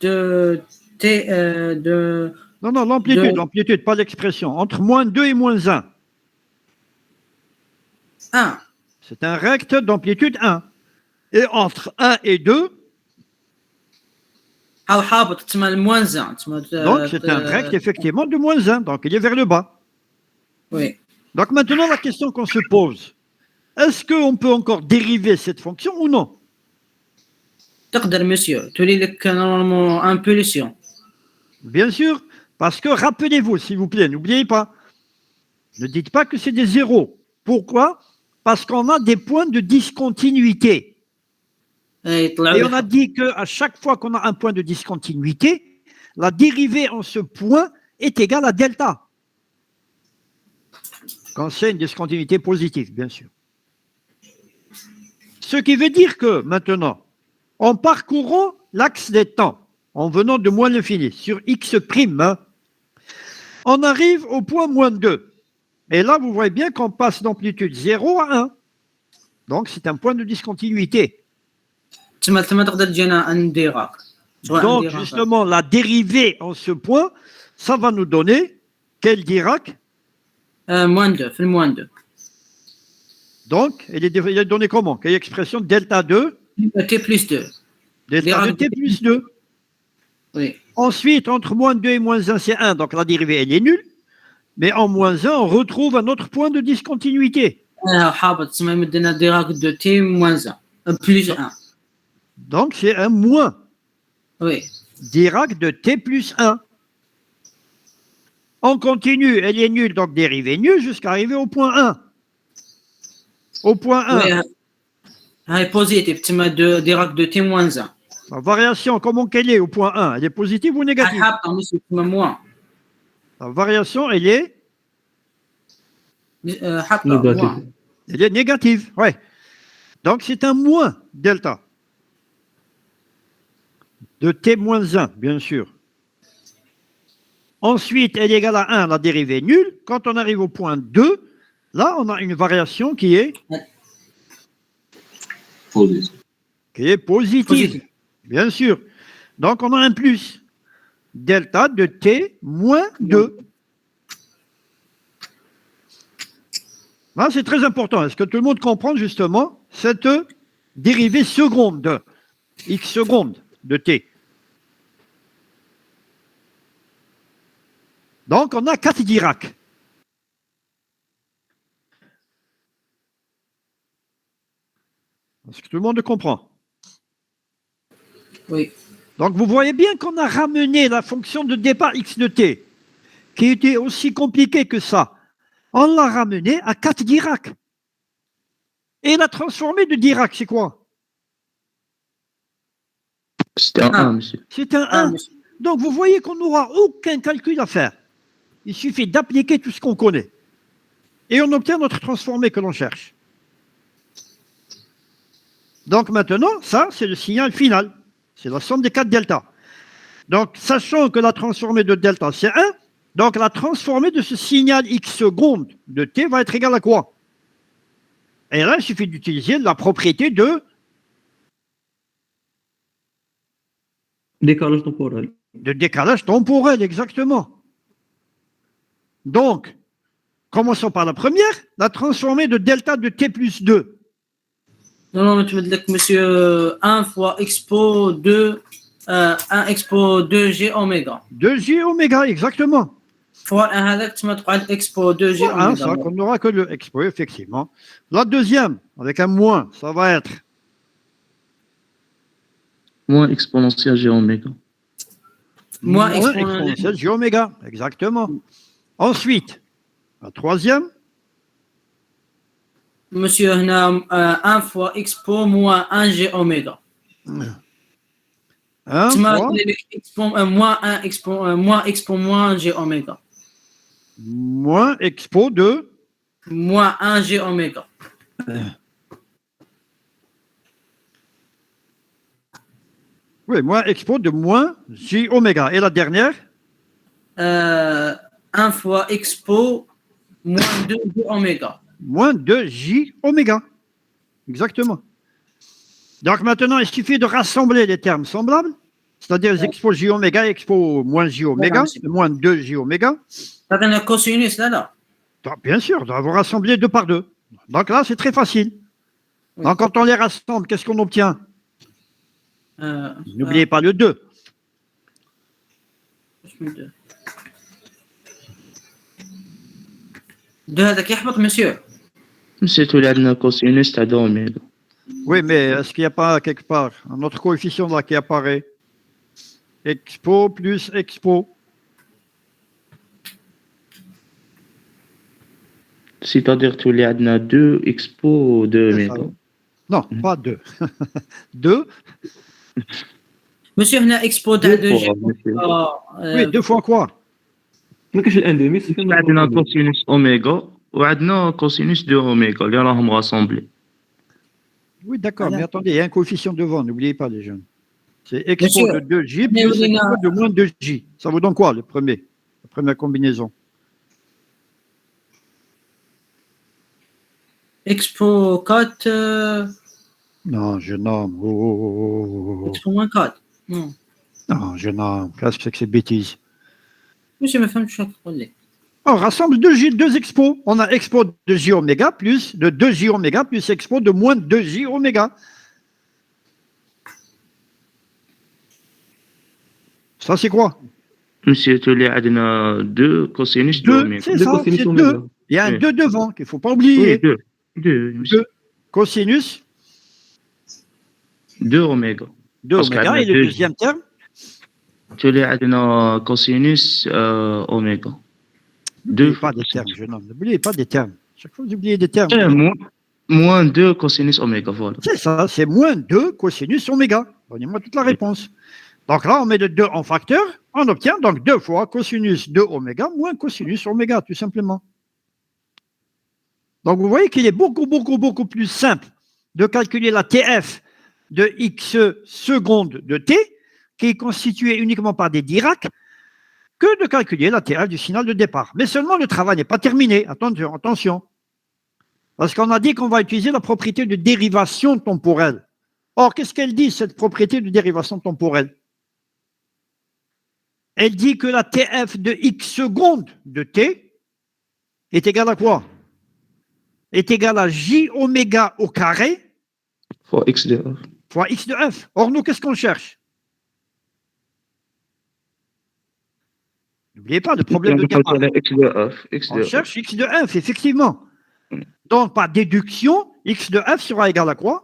تي دو Non, non, l'amplitude, De- l'amplitude, pas l'expression. Entre moins 2 et moins 1. 1 C'est un recte d'amplitude 1. Et entre 1 et 2, او حابط تسمى الموان زان تسمى donc c'est un recte effectivement de moins 1. Donc il est vers le bas. وي. Donc maintenant, la question qu'on se pose, est-ce qu'on peut encore dériver cette fonction ou non? تقدر مسيو تولي لك نورمالمون ان بوليسيون. Bien sûr, parce que rappelez-vous, s'il vous plaît, n'oubliez pas, ne dites pas que c'est des zéros. Pourquoi? Parce qu'on a des points de discontinuité. يطلعوا Et on a dit qu'à chaque fois qu'on a un point de discontinuité, la dérivée en ce point est égale à delta. Quand c'est une discontinuité positive, bien sûr. Ce qui veut dire que maintenant, en parcourant l'axe des temps, en venant de moins l'infini, sur x', on arrive au point moins 2. Et là, vous voyez bien qu'on passe d'amplitude 0 à 1. Donc, c'est un point de discontinuité. تسمى تقدر تجينا ان ديراك. Donc, justement, la dérivée en ce point, ça va nous donner quel Dirac? موان 2 في الموان 2 Donc, elle est donnée comment? Quelle expression? Delta 2, تي بلس 2. delta 2 t plus 2. وي. Ensuite, entre moins 2 et moins 1, c'est 1, donc la dérivée, elle est nulle. Mais en moins 1, on retrouve un autre point de discontinuité. حابط تسمى يمدنا ديراك دو تي موان 1 بلس 1. Donc, c'est un moins. وي. Dirac de t plus 1. On continue, elle est nulle, donc dérivée nulle, jusqu'à arriver au point 1. Au point 1, وي. هاي بوزيتيف تسمى ديراك دو تي موان 1. la variation, comment qu'elle est au point 1? Elle est positive ou هاي négative? حابطه مسيو تسمى موان. La variation, elle est حابطه négatif. موان. Elle est négative, ouais. Donc c'est un moins delta. De t moins 1, bien sûr. Ensuite, elle est égale à 1, la dérivée nulle. Quand on arrive au point 2, là, on a une variation qui est positive. Positive. Bien sûr. Donc on a un plus. Delta de t moins 2. Là, c'est très important. Est-ce que tout le monde comprend justement cette dérivée seconde de x seconde de t? Donc, on a 4 Dirac. Est-ce que tout le monde comprend? وي. Donc, vous voyez bien qu'on a ramené la fonction de départ x de t, qui était aussi compliquée que ça. On l'a ramené à 4 Dirac. Et la transformée de Dirac, c'est quoi? C'était un Ah. 1, monsieur. C'est un 1. Donc, vous voyez qu'on n'aura aucun calcul à faire. Il suffit d'appliquer tout ce qu'on connaît. Et on obtient notre transformée que l'on cherche. Donc maintenant, ça, c'est le signal final. C'est la somme des 4 delta. Donc, sachant que la transformée de delta, c'est 1, donc la transformée de ce signal x seconde de t va être égale à quoi? Et là, il suffit d'utiliser la propriété de Décalage temporel. décalage temporel, exactement. Donc, commençons par la première, la transformée de delta de t plus 2. نورمالمون تمد لك مسيو 1 فوا اكسبو 2 1 اكسبو 2 جي اوميغا 2j oméga, exactement. فوا هذاك تسمى تقعد اكسبو 2 جي Hein, ça, اوميغا. qu'on n'aura que le expo, effectivement. La deuxième, avec un moins, ça va être Moins exponentielle G oméga. moins exponentielle j oméga, exactement. Ensuite, la troisième, مسيو هنا 1 فوا اكسبو موان 1 جي اوميغا. 1 تسمى fois moins 1 expo moins g oméga. moins expo de Moins 1 g oméga. oui, moins expo de moins j oméga. Et la dernière 1 fois expo moins 2 g oméga. moins 2j oméga. Exactement. Donc maintenant, il suffit de rassembler les termes semblables, c'est-à-dire les expos j oméga et expo moins j oméga, moins 2j oméga. هذا كوسينوس لا Donc, bien sûr, on va rassembler 2 par 2. Donc là, c'est très facile. Oui. Donc quand on les rassemble, qu'est-ce qu'on obtient? N'oubliez pas le 2. دو هذاك يحبط مسيو. مسيو تولي عندنا كوسينوس تاع دو اوميغا. Oui, mais est-ce qu'il n'y a pas quelque part un autre coefficient là qui apparaît? Expo plus expo. C'est-à-dire تولي عندنا 2 اكسبو 2 C'est ça. اوميغا. Non, pas 2. 2. مسيو هنا اكسبو تاع 2 جي. Oui, 2 fois quoi? ما كاينش الاندومي صافي عندنا كوسينوس اوميغا وعندنا كوسينوس 2 اوميغا اللي راهم راسامبلي. Oui, d'accord, Voilà. mais attendez, il y a un coefficient devant, n'oubliez pas les jeunes. C'est expo Monsieur, de 2j mais plus oui, expo non. de moins 2j. Ça vous donne quoi, le premier? La première combinaison? expo 4 Non, jeune homme. Oh. expo moins 4. Non. Non, jeune homme, qu'est-ce que c'est que ces bêtises? مسيو ما فهمتش شنو تقول لي. On rassemble 2 expos. On a expo de j oméga plus de 2j oméga plus expo de moins 2j oméga. Ça, c'est quoi? مسيو تولي عندنا 2 كوسينوس 2 2, اوميغا. c'est ça, c'est 2. Il y a un Oui. 2 devant qu'il ne faut pas Oui, oublier. 2. 2 Cosinus 2 اوميغا. 2 Parce oméga. qu'elle a Et le deux. deuxième terme? تولي عندنا كوسينوس اوميغا. N'oubliez pas des termes, jeune homme. N'oubliez pas des termes. Chaque fois, vous oubliez des termes. Moins 2 cosinus oméga, voilà. C'est ça, c'est moins 2 cosinus oméga. Donnez-moi toute la réponse. Donc là, on met le 2 en facteur, on obtient donc 2 fois cosinus 2 oméga moins cosinus oméga, tout simplement. Donc vous voyez qu'il est beaucoup plus simple de calculer la TF de x secondes de t, qui est constituée uniquement par des Dirac, que de calculer la TF du signal de départ. Mais seulement le travail n'est pas terminé. Attention. Parce qu'on a dit qu'on va utiliser la propriété de dérivation temporelle. Or, qu'est-ce qu'elle dit, cette propriété de dérivation temporelle? Elle dit que la TF de x secondes de t est égale à quoi? Est égale à j oméga au carré Fois x de f. Fois x de f. Or, nous, qu'est-ce qu'on cherche? N'oubliez pas le problème de départ. X de f. On cherche x de f, effectivement. Donc, par déduction, x de f sera égal à quoi?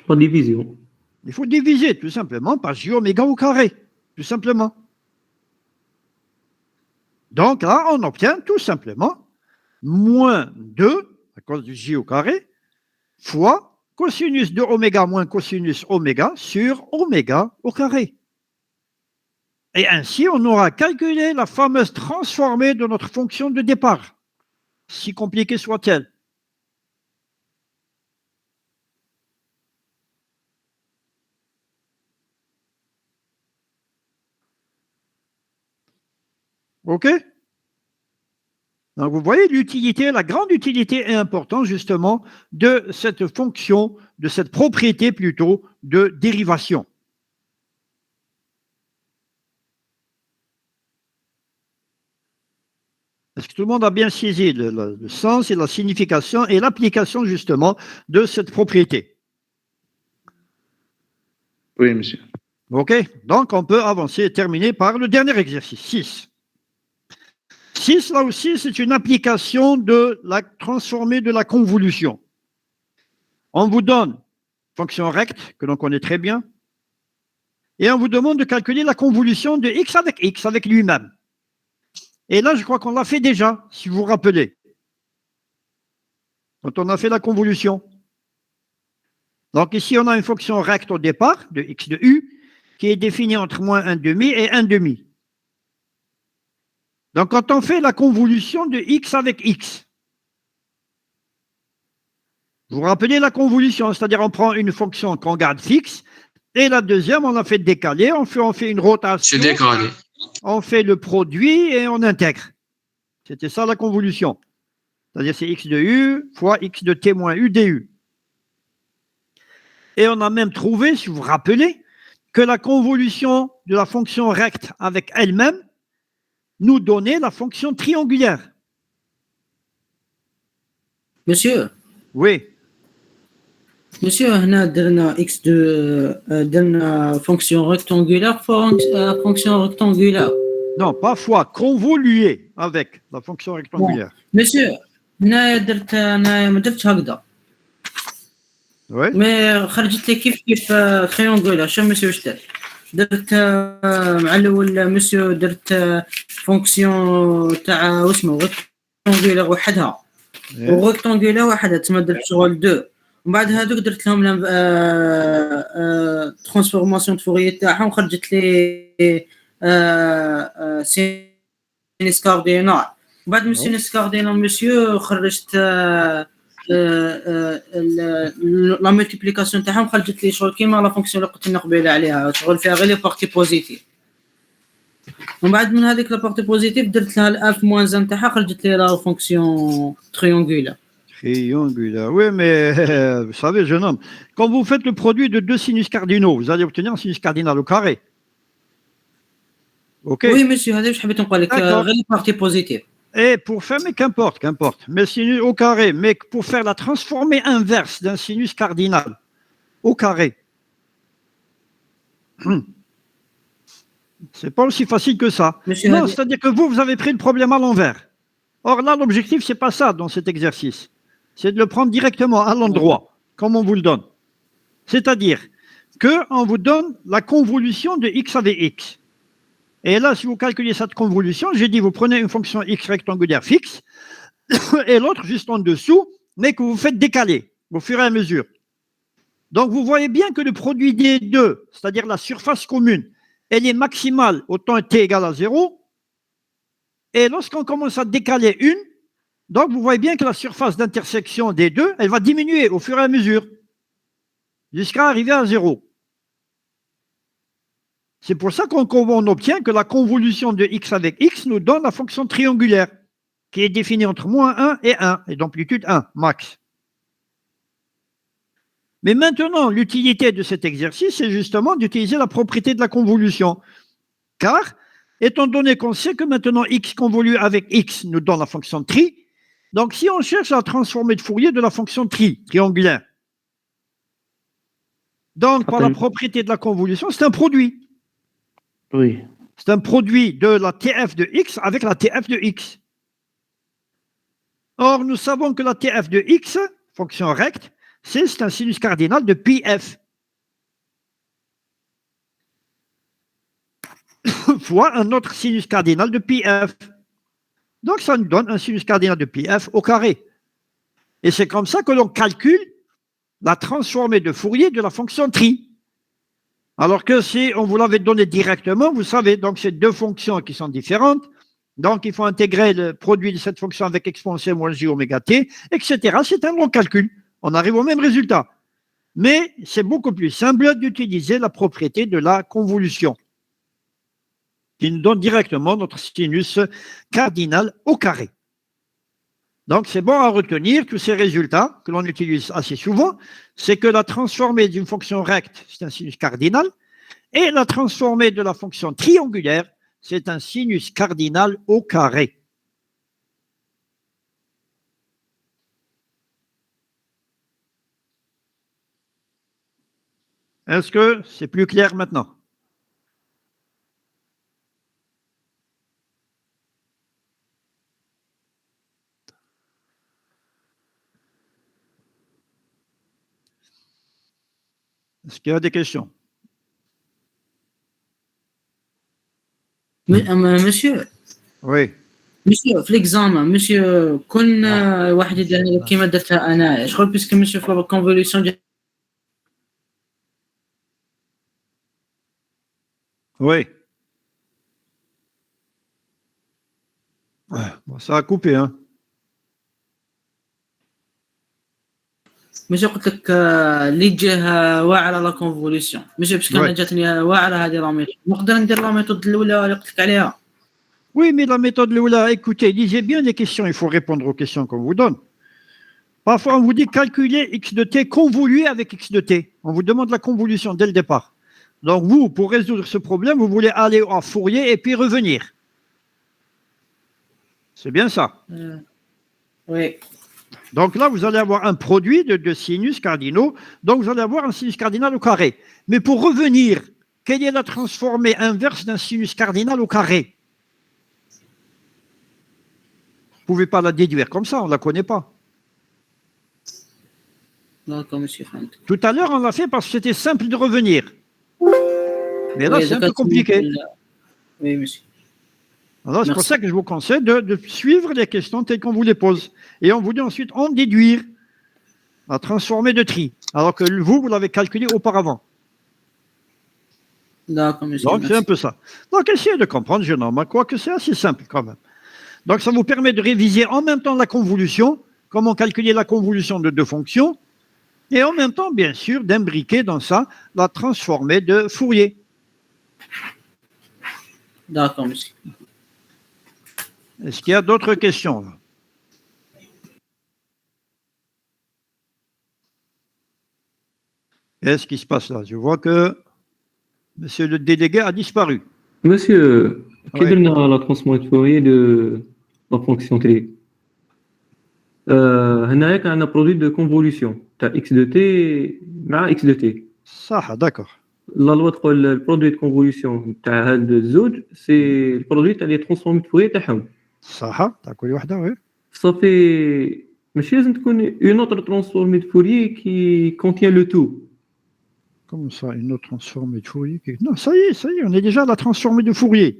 Par division. Il faut diviser tout simplement par j oméga au carré, tout simplement. Donc là, on obtient tout simplement moins 2, à cause du j au carré, fois cosinus de oméga moins cosinus oméga sur oméga au carré. Et ainsi, on aura calculé la fameuse transformée de notre fonction de départ, si compliquée soit-elle. OK? Donc, vous voyez l'utilité, la grande utilité et importance, justement, de cette fonction, de cette propriété plutôt, de dérivation. Est-ce que tout le monde a bien saisi le sens et la signification et l'application, justement, de cette propriété? Oui, monsieur. OK? Donc, on peut avancer et terminer par le dernier exercice, 6. 6, là aussi, c'est une application de la transformée de la convolution. On vous donne fonction recte, que l'on connaît très bien, et on vous demande de calculer la convolution de x avec lui-même. Et là, je crois qu'on l'a fait déjà, si vous vous rappelez. quand on a fait la convolution. Donc ici, on a une fonction recte au départ, de x de u, qui est définie entre moins 1,5 et 1,5. Donc quand on fait la convolution de x avec x, vous vous rappelez la convolution, c'est-à-dire on prend une fonction qu'on garde fixe, et la deuxième, on la fait décaler, on fait une rotation, C'est décalé. on fait le produit et on intègre. C'était ça la convolution. C'est-à-dire c'est x de u fois x de t moins u du. Et on a même trouvé, si vous vous rappelez, que la convolution de la fonction recte avec elle-même nous donnait la fonction triangulaire. Monsieur, Oui. هنا درنا x درنا fonction rectangulaire fonction rectangulaire. Non, pas fois, convolué avec la fonction rectangulaire. Monsieur, هنا أنا ما درتش هكذا. Oui. مي خرجت لي كيف تريونغولار. شو مسيو واش درت مع الاول مسيو درت فونكسيون تاع واسمو ريكتونغولار وحدها وريكتونغولار وحدها تما درت شغل 2 ومن بعد هذوك درت لهم ترانسفورماسيون فوريي تاعهم خرجت لي سينيس كاردينال. بعد من سينيس كاردينال مسيو خرجت لا مولتيبليكاسيون تاعهم خرجت لي شغل كيما لا فونكسيون اللي قلت لنا قبيله عليها شغل فيها غير لي بارتي بوزيتيف. ومن بعد من هذيك لا بارتي بوزيتيف درت لها الاف موان زان تاعها خرجت لي لا فونكسيون تريونغولار. Triangulaire. Oui, mais vous savez, jeune homme, quand vous faites le produit de deux sinus cardinaux, vous allez obtenir un sinus cardinal au carré. OK. وي مسيو هذا واش حبيت نقول لك غير لي بارتي بوزيتيف. Et pour faire, mais qu'importe, mais sinus au carré, mais pour faire la transformée inverse d'un sinus cardinal au carré, c'est pas aussi facile que ça. Monsieur Non, Hadi. c'est-à-dire que vous avez pris le problème à l'envers. Or là, l'objectif, c'est pas ça dans cet exercice. C'est de le prendre directement à l'endroit, comme on vous le donne. C'est-à-dire qu'on vous donne la convolution de x avec x. Et là, si vous calculez cette convolution, j'ai dit, vous prenez une fonction x rectangulaire fixe et l'autre juste en dessous, mais que vous faites décaler au fur et à mesure. Donc, vous voyez bien que le produit des deux, c'est-à-dire la surface commune, elle est maximale au temps t égale à 0. Et lorsqu'on commence à décaler une, donc vous voyez bien que la surface d'intersection des deux, elle va diminuer au fur et à mesure, jusqu'à arriver à 0. C'est pour ça qu'on obtient que la convolution de x avec x nous donne la fonction triangulaire, qui est définie entre moins 1 et 1, et d'amplitude 1, max. Mais maintenant, l'utilité de cet exercice, c'est justement d'utiliser la propriété de la convolution. Car, étant donné qu'on sait que maintenant x convolu avec x nous donne la fonction tri, donc si on cherche à transformer de Fourier de la fonction triangulaire, donc par la propriété de la convolution, c'est un produit. Oui. C'est un produit de la TF de x avec la TF de x. Or, nous savons que la TF de x, fonction recte, c'est un sinus cardinal de pi f fois un autre sinus cardinal de pi f. Donc, ça nous donne un sinus cardinal de pi f au carré. Et c'est comme ça que l'on calcule la transformée de Fourier de la fonction tri. Alors que si on vous l'avait donné directement, vous savez, donc c'est deux fonctions qui sont différentes. Donc, il faut intégrer le produit de cette fonction avec exponentielle moins j oméga t, etc. C'est un long calcul. On arrive au même résultat. Mais c'est beaucoup plus simple d'utiliser la propriété de la convolution, qui nous donne directement notre sinus cardinal au carré. Donc, c'est bon à retenir tous ces résultats que l'on utilise assez souvent, c'est que la transformée d'une fonction recte, c'est un sinus cardinal, et la transformée de la fonction triangulaire, c'est un sinus cardinal au carré. Est-ce que c'est plus clair maintenant? Est-ce qu'il y a des questions? Monsieur, Oui. مسيو في ليكزامان مسيو كون واحد يدير كيما درتها انا شغل بيسكو مسيو في الكونفوليسيون ديال Oui. Bon, ça a coupé, hein. مسيو قلت لك اللي تجيه واعره لا كونفوليسيون مسيو باسكو انا Ouais. جاتني واعره هذه لا ميثود نقدر ندير لا ميثود الاولى اللي قلت لك عليها Oui, mais la méthode Léola, écoutez, lisez bien les questions, il faut répondre aux questions qu'on vous donne. Parfois, on vous dit calculer x de t convolué avec x de t. On vous demande la convolution dès le départ. Donc, vous, pour résoudre ce problème, vous voulez aller en Fourier et puis revenir. C'est bien ça. وي Donc là, vous allez avoir un produit de sinus cardinaux. Donc, vous allez avoir un sinus cardinal au carré. Mais pour revenir, quelle est la transformée inverse d'un sinus cardinal au carré? Vous ne pouvez pas la déduire comme ça, on ne la connaît pas. داكو مسيو فهمت Tout à l'heure, on l'a fait parce que c'était simple de revenir. Mais là, وي c'est un peu داك compliqué. وي مسيو Alors, c'est pour Merci. ça que je vous conseille de suivre les questions telles qu'on vous les pose. Et on vous dit ensuite en déduire, à transformer de tri. Alors que vous l'avez calculé auparavant. داكو مسيو Donc, c'est un peu ça. Donc, essayez de comprendre, jeune homme, quoique c'est assez simple quand même. Donc, ça vous permet de réviser en même temps la convolution, comment calculer la convolution de deux fonctions, et en même temps, bien sûr, d'imbriquer dans ça la transformée de Fourier. داكو مسيو Est-ce qu'il y a d'autres questions là? Qu'est-ce qui se passe là? Je vois que monsieur le délégué a disparu. Monsieur, كي Ouais. درنا لا ترانسفورمي فوريي دو لا فونكسيون تري هنايا كان عندنا برودوي دو كونفوليسيون تاع اكس دو تي مع اكس دو تي Ça, d'accord. لا لوا تقول البرودوي دو كونفوليسيون تاع هاد الزوج سي البرودوي تاع لي ترانسفورمي فوريي تاعهم Ça, t'as كل واحدة, oui. صافي ماشي لازم تكون اون اوتر ترانسفورمي فوريي كي كونتيان لو تو Comme ça, une autre transformée de Fourier. Non, ça y est, on est déjà à la transformée de Fourier.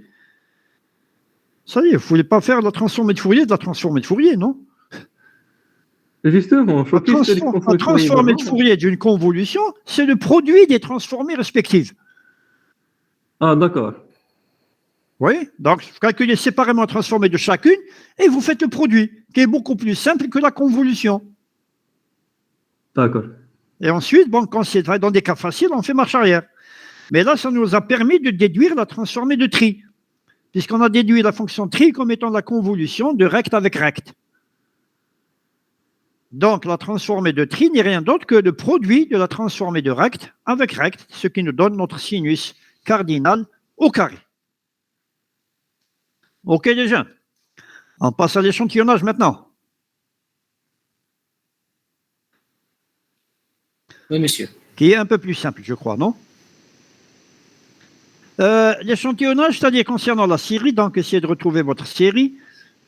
Ça y est, vous ne voulez pas faire la transformée de Fourier, non? جوستومون La transformée de Fourier d'une convolution, c'est le produit des transformées respectives. اه داكور Oui, donc vous calculez séparément la transformée de chacune et vous faites le produit, qui est beaucoup plus simple que la convolution. داكور Et ensuite, bon, quand c'est dans des cas faciles, on fait marche arrière. Mais là, ça nous a permis de déduire la transformée de tri, puisqu'on a déduit la fonction tri comme étant la convolution de recte avec recte. Donc, la transformée de tri n'est rien d'autre que le produit de la transformée de recte avec recte, ce qui nous donne notre sinus cardinal au carré. OK, les jeunes. On passe à l'échantillonnage maintenant. وي مسيو Qui est un peu plus simple, je crois, non? L'échantillonnage, c'est-à-dire concernant la série, donc essayez de retrouver votre série.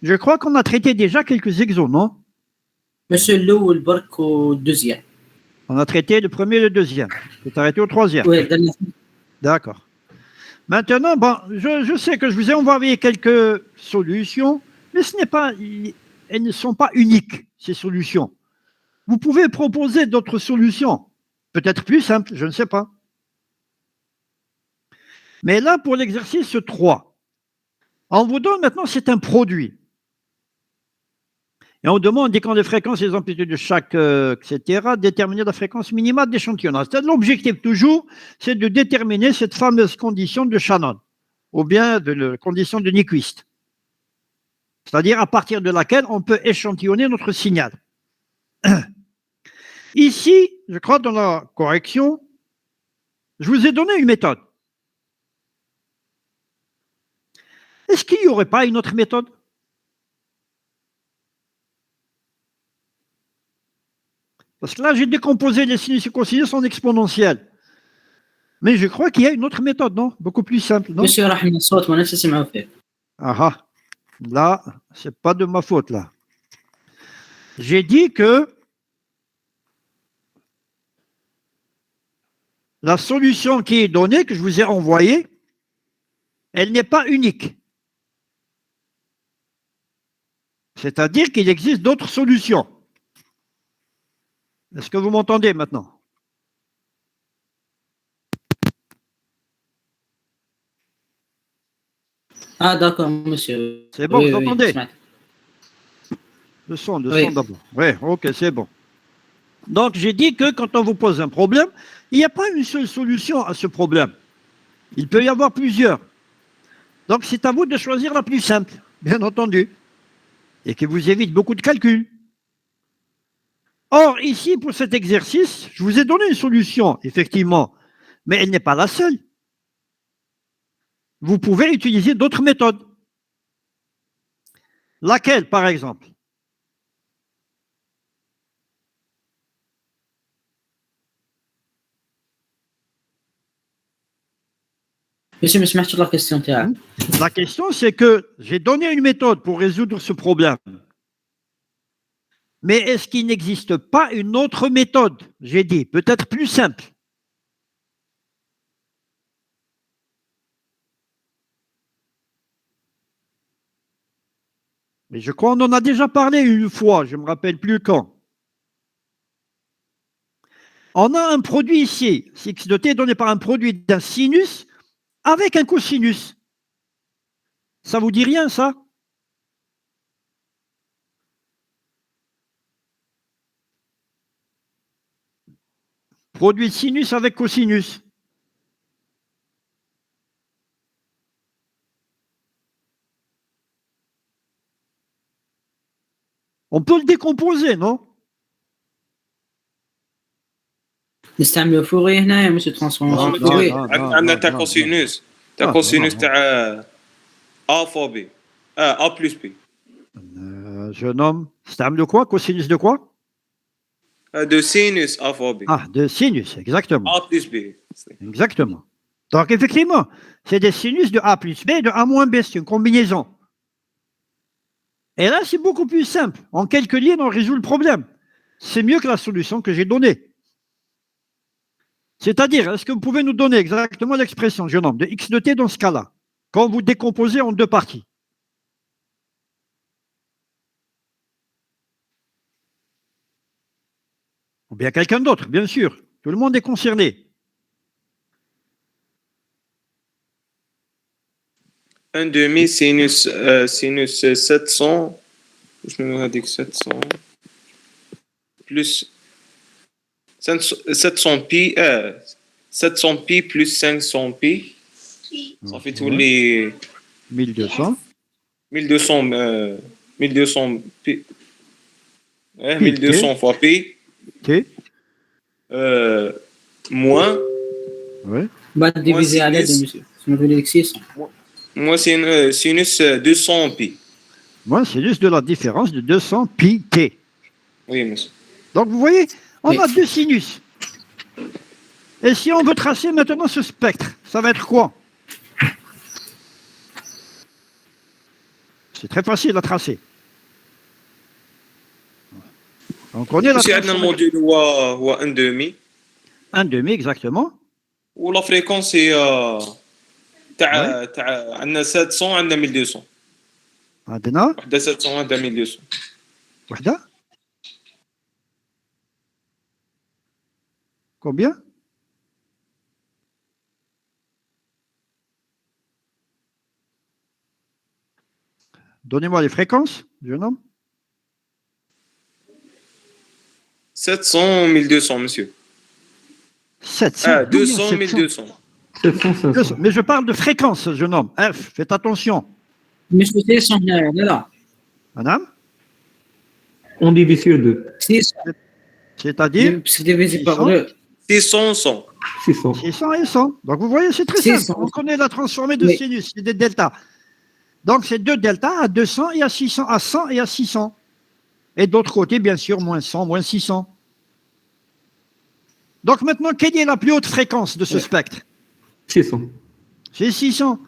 Je crois qu'on a traité déjà quelques exos, non? مسيو الاول برك والدوزيام On a traité le premier et le deuxième. C'est arrêté au troisième. وي درنا D'accord. Maintenant, bon, je sais que je vous ai envoyé quelques solutions, mais elles ne sont pas uniques, ces solutions. Vous pouvez proposer d'autres solutions, peut-être plus simples, je ne sais pas. Mais là, pour l'exercice 3, on vous donne maintenant, c'est un produit. Et on demande, indiquant les fréquences et les amplitudes de chaque, etc., déterminer la fréquence minimale d'échantillonnage. L'objectif toujours, c'est de déterminer cette fameuse condition de Shannon, ou bien de la condition de Nyquist. C'est-à-dire à partir de laquelle on peut échantillonner notre signal. Ici, je crois dans la correction, je vous ai donné une méthode. Est-ce qu'il n'y aurait pas une autre méthode? Parce que là, j'ai décomposé les sinus et cosinus en exponentielle. Mais je crois qu'il y a une autre méthode, non? Beaucoup plus simple, non? مسيو راح من الصوت ما نفسي نسمعوا فيه Ah ah. Là, c'est pas de ma faute, là. J'ai dit que la solution qui est donnée, que je vous ai envoyée, elle n'est pas unique. C'est-à-dire qu'il existe d'autres solutions. Est-ce que vous m'entendez maintenant? Ah, d'accord, monsieur. C'est bon, Oui, vous oui, entendez? سمعت. Le son Oui. d'abord. Oui, ok, c'est bon. Donc, j'ai dit que quand on vous pose un problème, il n'y a pas une seule solution à ce problème. Il peut y avoir plusieurs. Donc, c'est à vous de choisir la plus simple, bien entendu, et qui vous évite beaucoup de calculs. Or, ici, pour cet exercice, je vous ai donné une solution, effectivement, mais elle n'est pas la seule. Vous pouvez utiliser d'autres méthodes. Laquelle, par exemple? Monsieur, ما سمعتش la question تاعك. La question, c'est que j'ai donné une méthode pour résoudre ce problème. Mais est-ce qu'il n'existe pas une autre méthode? J'ai dit, peut-être plus simple. Mais je crois qu'on en a déjà parlé une fois, je ne me rappelle plus quand. On a un produit ici, x de t est donné par un produit d'un sinus avec un cosinus. Ça vous dit rien, ça? Produit de sinus avec cosinus. On peut le décomposer, non? نستعملوا فوري هنا يا monsieur transformation Non, فوري. non, عندنا non, تاع non, كوسينوس تاع non, كوسينوس non. تاع ا فوا بي ا بلس بي. Jeune homme, de quoi? Cosinus de quoi? دو سينوس ا فوا بي Ah, de sinus, exactement. ا بلس بي. Exactement. Donc, effectivement, c'est des sinus de A plus B et de A moins B, c'est une combinaison. Et là, c'est beaucoup plus simple. En quelques lignes, on résout le problème. C'est mieux que la solution que j'ai donnée. C'est-à-dire, est-ce que vous pouvez nous donner exactement l'expression, jeune homme, de x de t dans ce cas-là, quand vous décomposez en deux parties? Ou bien quelqu'un d'autre, bien sûr. Tout le monde est concerné. ان دومي سينوس سينوس 700 شنو هذيك 700 بلس 700 بي 700 بي بلس 500 بي صافي تولي 1200. 1200 1200 بي Pi, 1200 fois بي T. moins Ouais. بعد ديفيزي على sinus. دي monsieur. Ça me fait 600. moins sinus 200 pi. Moi, c'est juste de la différence de 200 pi t. Oui, monsieur. Donc, vous voyez, on Oui. a deux sinus. Et si on veut tracer maintenant ce spectre, ça va être quoi? C'est très facile à tracer. On connaît la aussi عندنا transformation. الموديل هو 1 demi Un demi, exactement. ولا فريكونس هي تاع Ouais. عندنا 700 عندنا 1200 عندنا وحده 700 وحده 1200. وحدة. Combien? Donnez-moi les fréquences, jeune homme. 700 1200 monsieur. 700. 200 1200. 700, 500. Mais je parle de fréquence, jeune homme. F, faites attention. مش 600 هنايا لا. Madame, On divise sur 2. 600 c'est-à-dire c'est divisé par 600. 2. 600 100. 600. 600 et 100. Donc vous voyez, c'est très 600. simple. On connaît la transformée de Oui. sinus, c'est des deltas. Donc c'est deux deltas à 200 et à 600, à 100 et à 600. Et d'autre côté, bien sûr, moins 100, moins 600. Donc maintenant, quelle est la plus haute fréquence de ce spectre? 600. C'est 600.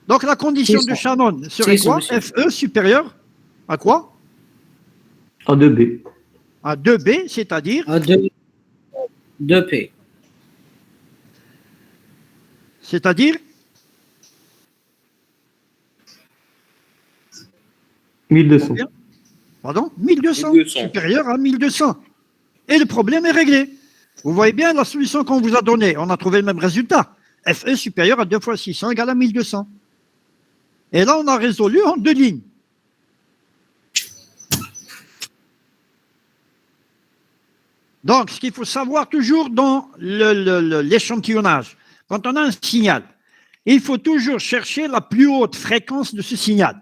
Donc la condition 600. de Shannon serait 600, quoi? monsieur. FE supérieur à quoi? À 2B. À 2B, c'est-à-dire À 2P. c'est-à-dire 1200. combien? Pardon 1200, 1200. supérieur à 1200. Et le problème est réglé. Vous voyez bien la solution qu'on vous a donnée. On a trouvé le même résultat. FE supérieur à 2 fois 600 égale à 1200. Et là, on a résolu en 2 lignes. Donc, ce qu'il faut savoir toujours dans l'échantillonnage, quand on a un signal, il faut toujours chercher la plus haute fréquence de ce signal.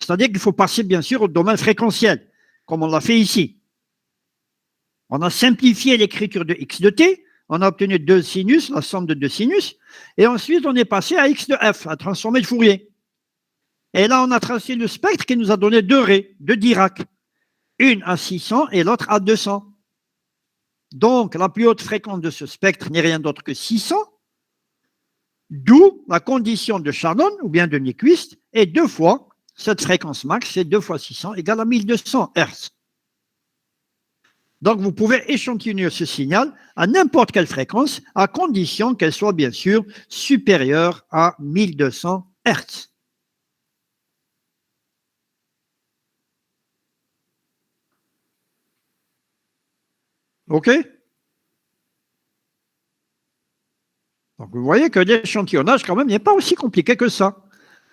C'est-à-dire qu'il faut passer, bien sûr, au domaine fréquentiel, comme on l'a fait ici. On a simplifié l'écriture de x de t, on a obtenu 2 sinus, la somme de 2 sinus, et ensuite on est passé à x de f, à transformer de Fourier. Et là, on a tracé le spectre qui nous a donné 2 raies, 2 Dirac, une à 600 et l'autre à 200. Donc, la plus haute fréquence de ce spectre n'est rien d'autre que 600, d'où la condition de Shannon, ou bien de Nyquist, et 2 fois, cette fréquence max, c'est 2 fois 600 égale à 1200 Hz. Donc, vous pouvez échantillonner ce signal à n'importe quelle fréquence, à condition qu'elle soit bien sûr supérieure à 1200 Hz. OK? Donc, vous voyez que l'échantillonnage, quand même, n'est pas aussi compliqué que ça.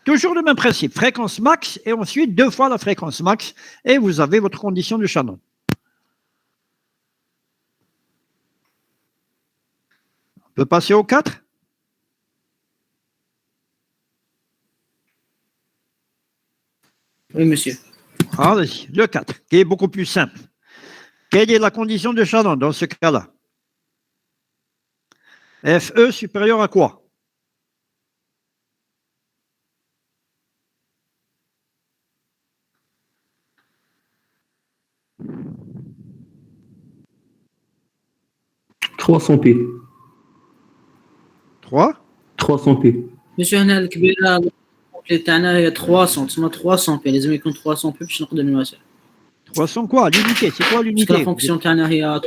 Toujours le même principe, fréquence max, et ensuite 2 fois la fréquence max, et vous avez votre condition de Shannon. On peut passer au 4? Oui, monsieur. Allez, le 4, qui est beaucoup plus simple. Quelle est la condition de Shannon dans ce cas-là? FE supérieur à quoi? « 300p. 3? 300p. monsieur هنا الكبيره الكومبلي تاعنا هي 300 تسمى 300 بي لازم يكون 300 بي باش نقدر نواسع 300 quoi? L'unité, c'est quoi باسكو لا l'unité? فونكسيون تاعنا هي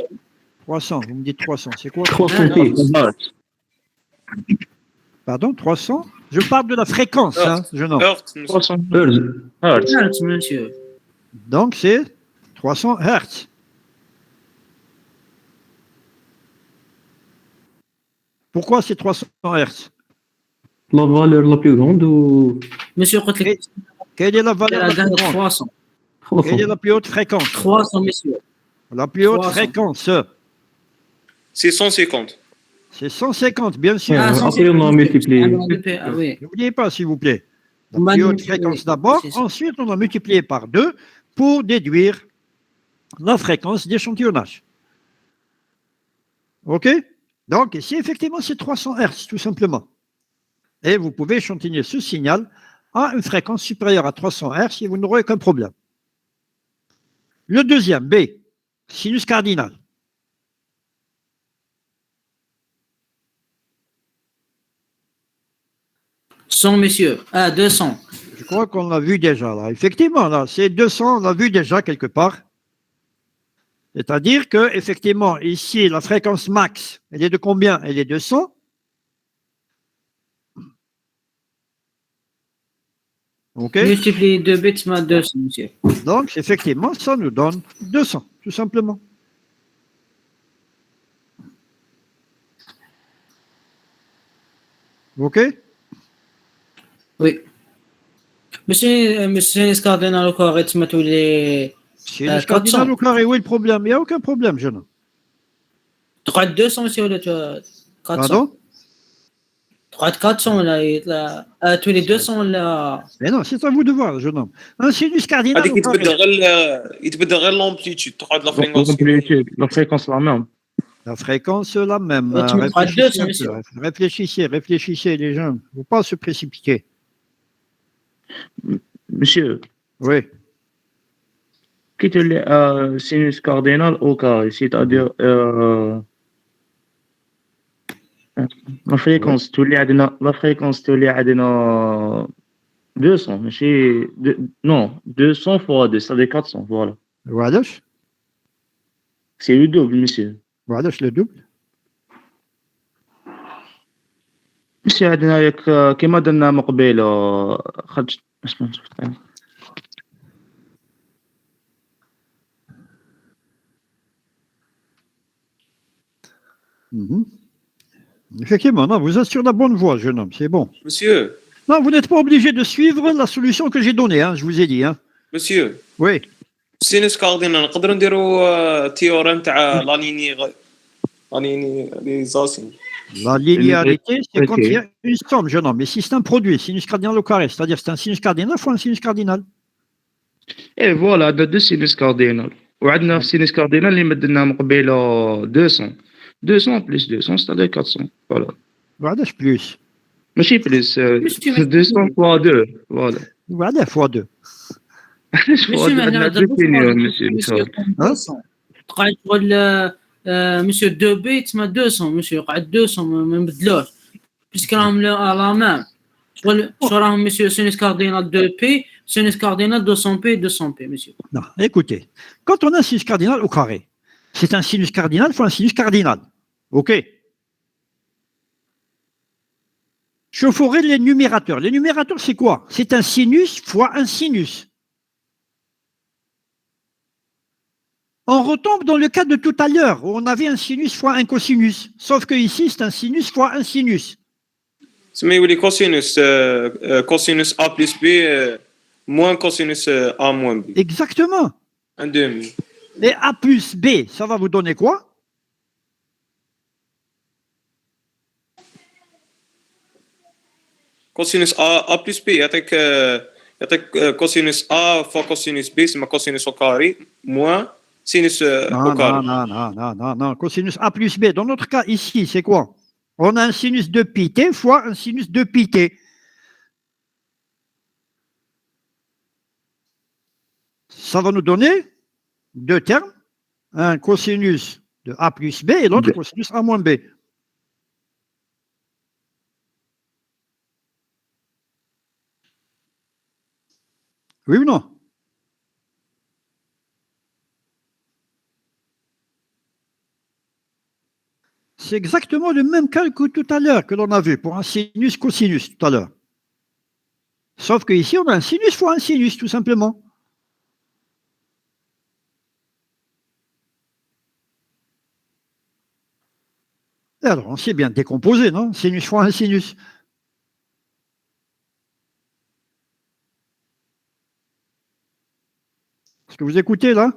300, vous me dites 300, c'est quoi? 300p. Pardon, 300? Je parle de la fréquence, hein, jeune homme. Hertz, monsieur. 300 Hertz. Hertz. monsieur Donc, c'est 300 Hertz. Pourquoi c'est 300 Hertz? La valeur la plus grande ou monsieur قلت لك Quelle est la valeur la plus grande? 300 Quelle est 300 la plus haute fréquence? 300 monsieur La plus haute 300. fréquence, C'est 150. c'est 150, bien sûr. Ah, Après, on a multiplié. Ah oui. N'oubliez pas, s'il vous plaît. La On va plus haute multiplier, fréquence oui. d'abord, C'est ça. ensuite on a multiplié par 2 pour déduire la fréquence d'échantillonnage. OK? Donc ici, effectivement, c'est 300 Hz, tout simplement. Et vous pouvez échantillonner ce signal à une fréquence supérieure à 300 Hz et vous n'aurez aucun problème. Le deuxième, B, sinus cardinal. monsieur. Ah, 200. Je crois qu'on l'a vu déjà là. Effectivement, là, c'est 200, on l'a vu déjà quelque part. C'est-à-dire que, effectivement, ici, la fréquence max, elle est de combien? Elle est de 100. OK? Multiplier 2 bits par 200, monsieur. Donc, effectivement, ça nous donne 200, tout simplement. OK? Oui. monsieur Scardinal au carré, tu m'as tous les. C'est le cardinal au carré, où est le problème? Il n'y a aucun problème, jeune homme. Tu crois 200, monsieur, ou là, tu as 400? Pardon? Tu crois 400, là, tous les 200, là. Mais non, c'est à vous de voir, jeune homme. Un sinus cardinal هذيك au carré. يتبدل غير لامبليتود تقعد لا فريكونس. La fréquence la même. La fréquence la même. Tu me feras 200, un monsieur. peu. Réfléchissez, les jeunes. Il ne faut pas se précipiter. Monsieur, Oui. quitte le sinus cardinal au carré, c'est-à-dire la fréquence تولي عندنا 200 ماشي non 200 fois 2 c'est-à-dire 400 voilà Voilà, c'est le double monsieur le double. ماشي عندنا ياك كيما درنا من قبيله خرجت Mhm. Effectivement, non, vous êtes sur la bonne voie, jeune homme, c'est bon. Monsieur, Non, vous n'êtes pas obligé de suivre la solution que j'ai donnée, hein, je vous ai dit. Hein. monsieur, Oui. سينوس كاردينال نقدروا نديروا تيوريم تاع لانينيزاسيون. La linéarité, c'est quand Ok. il y a une somme, jeune homme. Mais si c'est un produit, sinus cardinal au carré, c'est-à-dire c'est un sinus cardinal fois un sinus cardinal. ايه فوالا عندنا دو سينوس كاردينال وعندنا في سينوس كاردينال اللي مدلنا من قبيله 200 200 بلس 200 ستادير 400 فوالا Voilà, plus. ماشي بلس ماشي 200 فوا 2 فوالا Voilà, fois 2. علاش فوا ماشي 2 معناها عندنا دو سينيور مسيو مسيو تقعد تقول مسيو 2 بي تسمى 200 مسيو قعد 200 ما نبدلوش بيسك راهم لا مام شغل شو راهم مسيو سينوس كاردينال 2 بي سينوس كاردينال 200 بي 200 بي مسيو. Non, écoutez, quand on a un sinus cardinal au carré, c'est un sinus cardinal fois un sinus cardinal. OK. Je ferai les numérateurs. Les numérateurs, c'est quoi? C'est un sinus fois un sinus. On retombe dans le cas de tout à l'heure, où on avait un sinus fois un cosinus. Sauf que ici, c'est un sinus fois un sinus. سمي يولي كوسينوس كوسينوس ا بلس بي موان كوسينوس ا موان بي Exactement. ان دومي. Et A plus B, ça va vous donner quoi? كوسينوس ا بلس بي يعطيك كوسينوس ا فوا كوسينوس بي سما كوسينوس او كاري موان سينوس Non, او non, كاري. non, non, non, non, non. Cosinus A plus B. Dans notre cas, ici, c'est quoi? On a un sinus de pi t fois un sinus de pi t. Ça va nous donner deux termes. Un cosinus de A plus B et l'autre cosinus A moins B. Oui ou non? C'est exactement le même cas que tout à l'heure, que l'on a vu pour un sinus cosinus tout à l'heure. Sauf qu'ici, on a un sinus fois un sinus, tout simplement. Et alors, on sait bien décomposer, non? Sinus fois un sinus. Est-ce que vous écoutez là?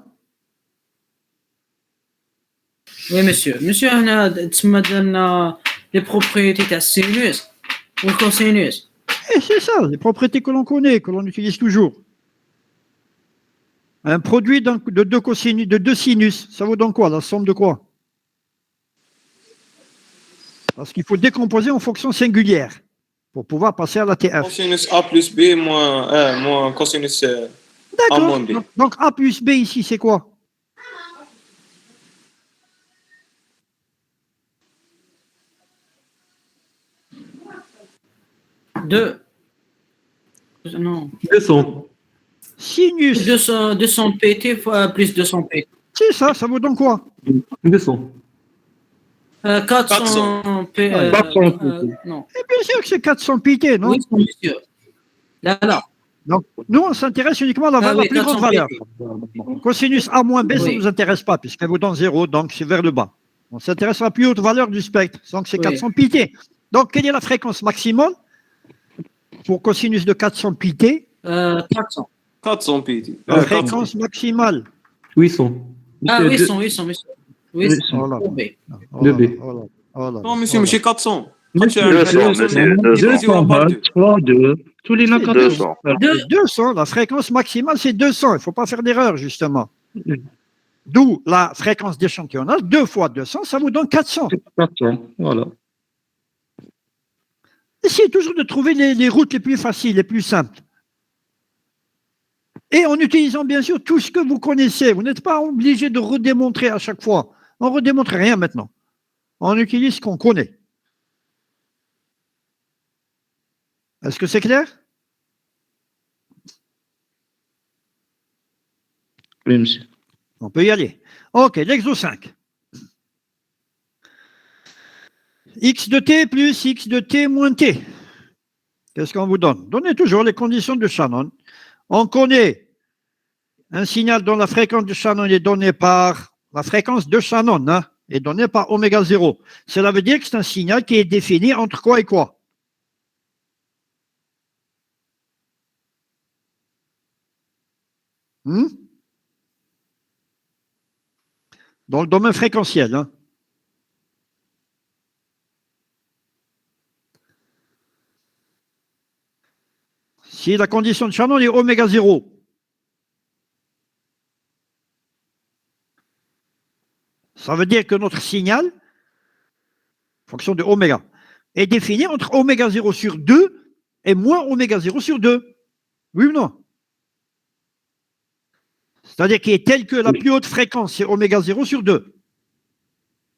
Oui monsieur. Monsieur هنا تسمى درنا les propriétés تاع السينوس والكوسينوس. Et c'est ça, les propriétés que l'on connaît, que l'on utilise toujours. Un produit de deux cosinus, de deux sinus, ça vaut donc quoi? La somme de quoi? Parce qu'il faut décomposer en fonction singulière pour pouvoir passer à la TF. كوسينوس ا بلس بي موان كوسينوس ا موان بي. D'accord. Donc A plus B ici, c'est quoi? Deux. Non. 200. Sinus. 200 PT fois plus 200 PT. C'est ça, ça vaut donc quoi? 200. 400 P. 400 Non. Et bien sûr que c'est 400 pt, non? Oui, monsieur. Là, là. Donc, nous, on s'intéresse uniquement à la, Ah la oui, plus grande 400 valeur. PT. Cosinus A moins B, ça ne Oui. nous intéresse pas, puisqu'elle vaut dans 0, donc c'est vers le bas. On s'intéresse à la plus haute valeur du spectre, donc c'est Oui. 400 pt. Donc, quelle est la fréquence maximale pour cosinus de 400 pt? 400. 400 بي تي. La fréquence maximale. 800. Ah, Monsieur, 800, 800, monsieur. 800. Voilà. Oh, B. Oh De là B. là, oh là là, oh là là, نو ماشي oh ماشي là. 400. 200 فهمت فوا 2 تولي لنا 400 200, la fréquence maximale, c'est 200. Il ne faut pas faire d'erreur, justement. D'où la fréquence d'échantillonnage, 2 fois 200, ça vous donne 400. 400 voilà. Essayez toujours de trouver les routes les plus faciles, les plus simples. Et en utilisant bien sûr tout ce que vous connaissez. Vous n'êtes pas obligé de redémontrer à chaque fois. On ne redémontre rien maintenant. On utilise ce qu'on connaît. Est-ce que c'est clair? Oui monsieur. On peut y aller. Ok, l'exo 5. X de t plus X de t moins t. Qu'est-ce qu'on vous donne? Donnez toujours les conditions de Shannon. On connaît un signal dont la fréquence de Shannon est donnée par la fréquence de Shannon. Hein? est donné par oméga 0. Cela veut dire que c'est un signal qui est défini entre quoi et quoi? Hmm? Dans le domaine fréquentiel. Hein. Si la condition de Shannon est oméga 0, ça veut dire que notre signal, fonction de oméga, est défini entre oméga 0 sur 2 et moins oméga 0 sur 2. Oui ou non? C'est-à-dire qu'il est tel que la plus haute fréquence, c'est oméga 0 sur 2.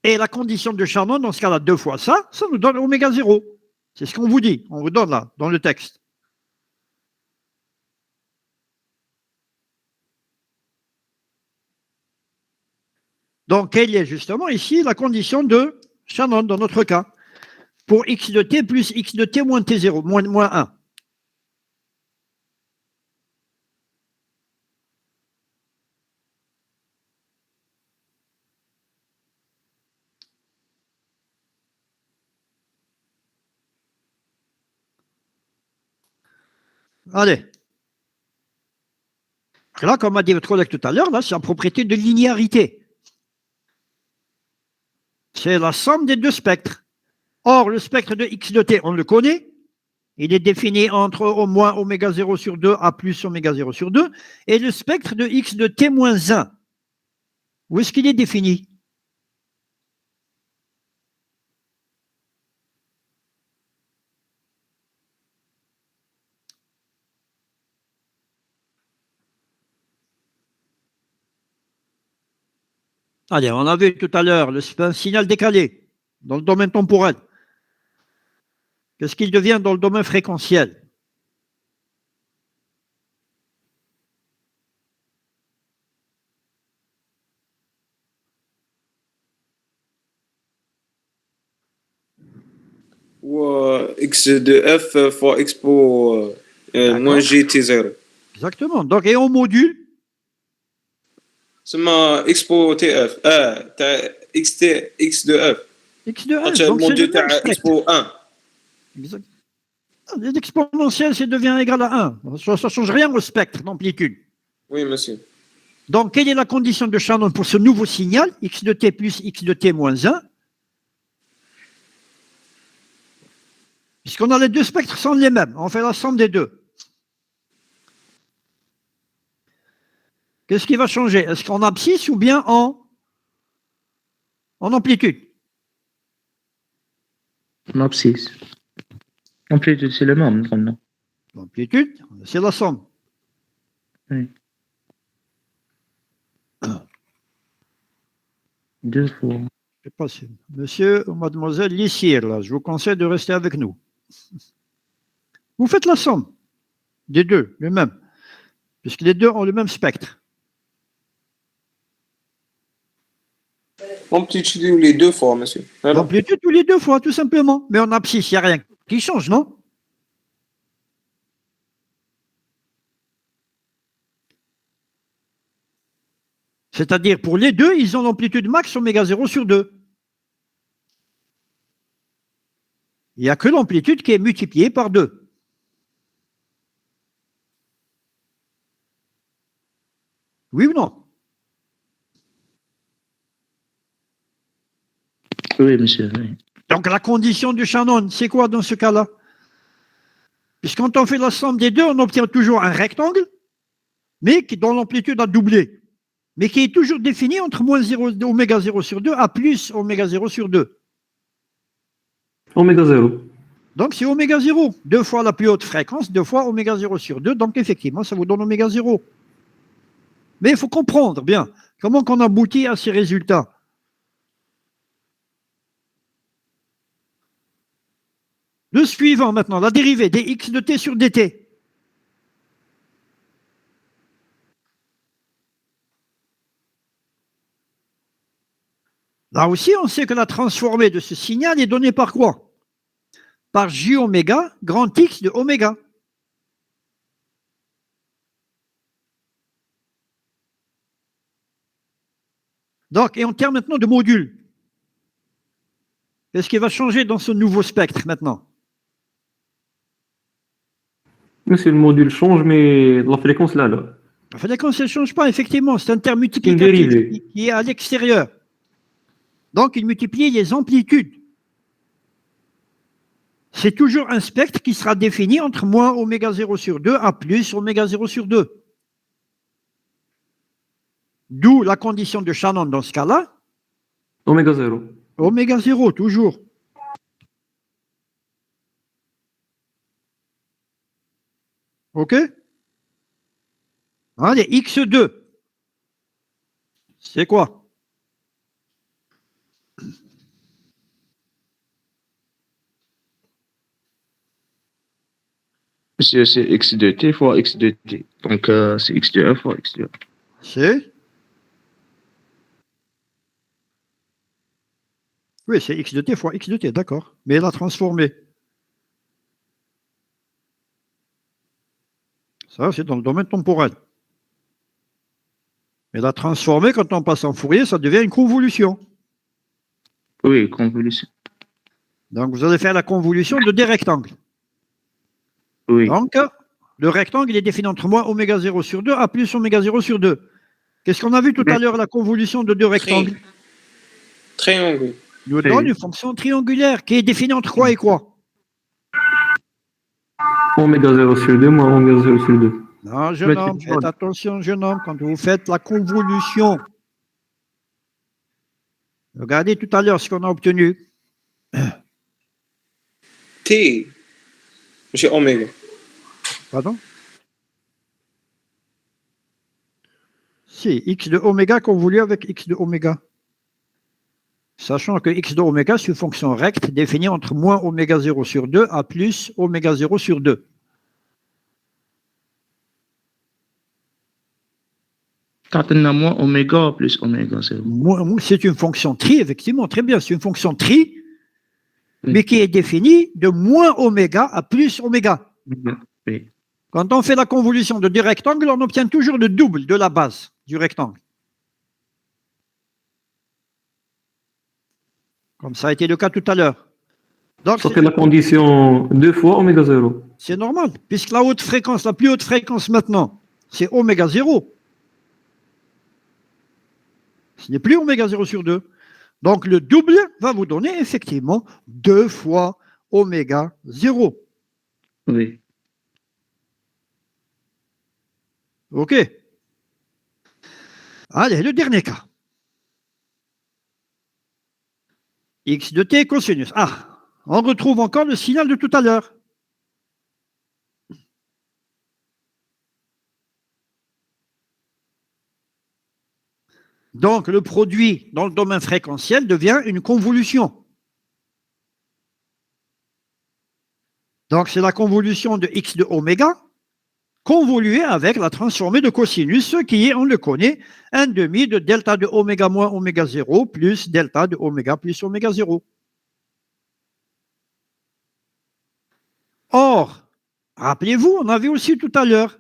Et la condition de Shannon, dans ce cas-là, 2 fois ça, ça nous donne oméga 0. C'est ce qu'on vous dit, on vous donne là, dans le texte. Donc, quelle est justement ici la condition de Shannon, dans notre cas, pour x de t plus x de t moins t0, moins 1. Allez. Là, comme a dit votre collègue tout à l'heure, là, c'est la propriété de linéarité. C'est la somme des deux spectres. Or, le spectre de x de t, on le connaît. Il est défini entre au moins oméga 0 sur 2 à plus oméga 0 sur 2. Et le spectre de x de t moins 1, où est-ce qu'il est défini? Allez, on a vu tout à l'heure un signal décalé dans le domaine temporel. Qu'est-ce qu'il devient dans le domaine fréquentiel? Ou x de f fois x pour moins gt0. Exactement. Donc, et on module C'est x pour tf. T'as x de f. x de 1. Donc, c'est module t'as x pour 1. Exact. L'exponentielle, c'est devient égal à 1. Ça ne change rien au spectre d'amplitude. Oui, monsieur. Donc, quelle est la condition de Shannon pour ce nouveau signal, x de t plus x de t moins 1? Puisqu'on a les deux spectres sont les mêmes, on fait la somme des deux. Qu'est-ce qui va changer? Est-ce qu'en abscisse ou bien en amplitude? En abscisse. Amplitude, c'est le même, maintenant. L'amplitude, c'est la somme. Oui. 2 fois. Je sais pas si monsieur ou mademoiselle Lissir, là, je vous conseille de rester avec nous. Vous faites la somme des deux, le même, puisque les deux ont le même spectre. L'amplitude les deux fois, monsieur. Alors, L'amplitude tous les deux fois, tout simplement. Mais en abscisse, il n'y a rien qui change, non? C'est-à-dire, pour les deux, ils ont l'amplitude max oméga 0 sur 2. Il n'y a que l'amplitude qui est multipliée par 2. Oui ou non? Oui, monsieur, oui. Donc, la condition du Shannon, c'est quoi dans ce cas-là? Puisque quand on fait la somme des deux, on obtient toujours un rectangle, mais dont l'amplitude a doublé, mais qui est toujours défini entre moins 0, oméga 0 sur 2 à plus oméga 0 sur 2. Oméga 0. Donc, c'est oméga 0. 2 fois la plus haute fréquence, 2 fois oméga 0 sur 2. Donc, effectivement, ça vous donne oméga 0. Mais il faut comprendre bien comment qu'on aboutit à ces résultats. Le suivant maintenant, la dérivée dx de t sur dt. Là aussi, on sait que la transformée de ce signal est donnée par quoi? Par j oméga grand x de oméga. Donc, et on termine maintenant de module. Qu'est-ce qui va changer dans ce nouveau spectre maintenant? Monsieur, le module change, mais la fréquence là, là. La fréquence ne change pas, effectivement. C'est un terme Une multiplicatif dérivée. qui est à l'extérieur. Donc, il multiplie les amplitudes. C'est toujours un spectre qui sera défini entre moins oméga 0 sur 2 à plus oméga 0 sur 2. D'où la condition de Shannon dans ce cas-là. Oméga 0. Oméga 0, toujours. OK? Allez, x2. C'est quoi? Monsieur, c'est x de t fois x de t. Donc, c'est x de 1 fois x de 1. C'est? Oui, c'est x de t fois x de t, d'accord. Mais la transformée. Ça, c'est dans le domaine temporel. Mais la transformée, quand on passe en Fourier, ça devient une convolution. Oui, convolution. Donc, vous allez faire la convolution de des rectangles. Oui. Donc, le rectangle, il est défini entre moins oméga 0 sur 2 à plus oméga 0 sur 2. Qu'est-ce qu'on a vu tout à l'heure, la convolution de deux rectangles? Triangle. Nous donne une fonction triangulaire qui est définie entre quoi et quoi? Oméga 0 sur 2 moins oméga 0 sur 2. Non, jeune homme, faites attention, jeune homme, quand vous faites la convolution. Regardez tout à l'heure ce qu'on a obtenu. T. J'ai oméga. Pardon? Si, x de oméga convolu avec x de oméga. Sachant que x de oméga, c'est une fonction recte définie entre moins oméga 0 sur 2 à plus oméga 0 sur 2. تعطينا moins oméga plus oméga 0. C'est une fonction tri, effectivement, très bien. C'est une fonction tri, Oui. mais qui est définie de moins oméga à plus oméga. Oui. Quand on fait la convolution de deux rectangles, on obtient toujours le double de la base du rectangle. Comme ça a été le cas tout à l'heure. Donc, Ça fait la condition 2 fois oméga 0. c'est normal, puisque la haute fréquence, la plus haute fréquence maintenant, c'est oméga 0. Ce n'est plus oméga 0 sur 2. Donc, le double va vous donner effectivement 2 fois oméga 0. Oui. OK. Allez, le dernier cas. X de t cosinus. Ah, on retrouve encore le signal de tout à l'heure. Donc, le produit dans le domaine fréquentiel devient une convolution. Donc, c'est la convolution de x de oméga convoluée avec la transformée de cosinus, qui est, on le connaît, 1/2 de delta de oméga moins oméga 0 plus delta de oméga plus oméga 0. Or, rappelez-vous, on avait aussi tout à l'heure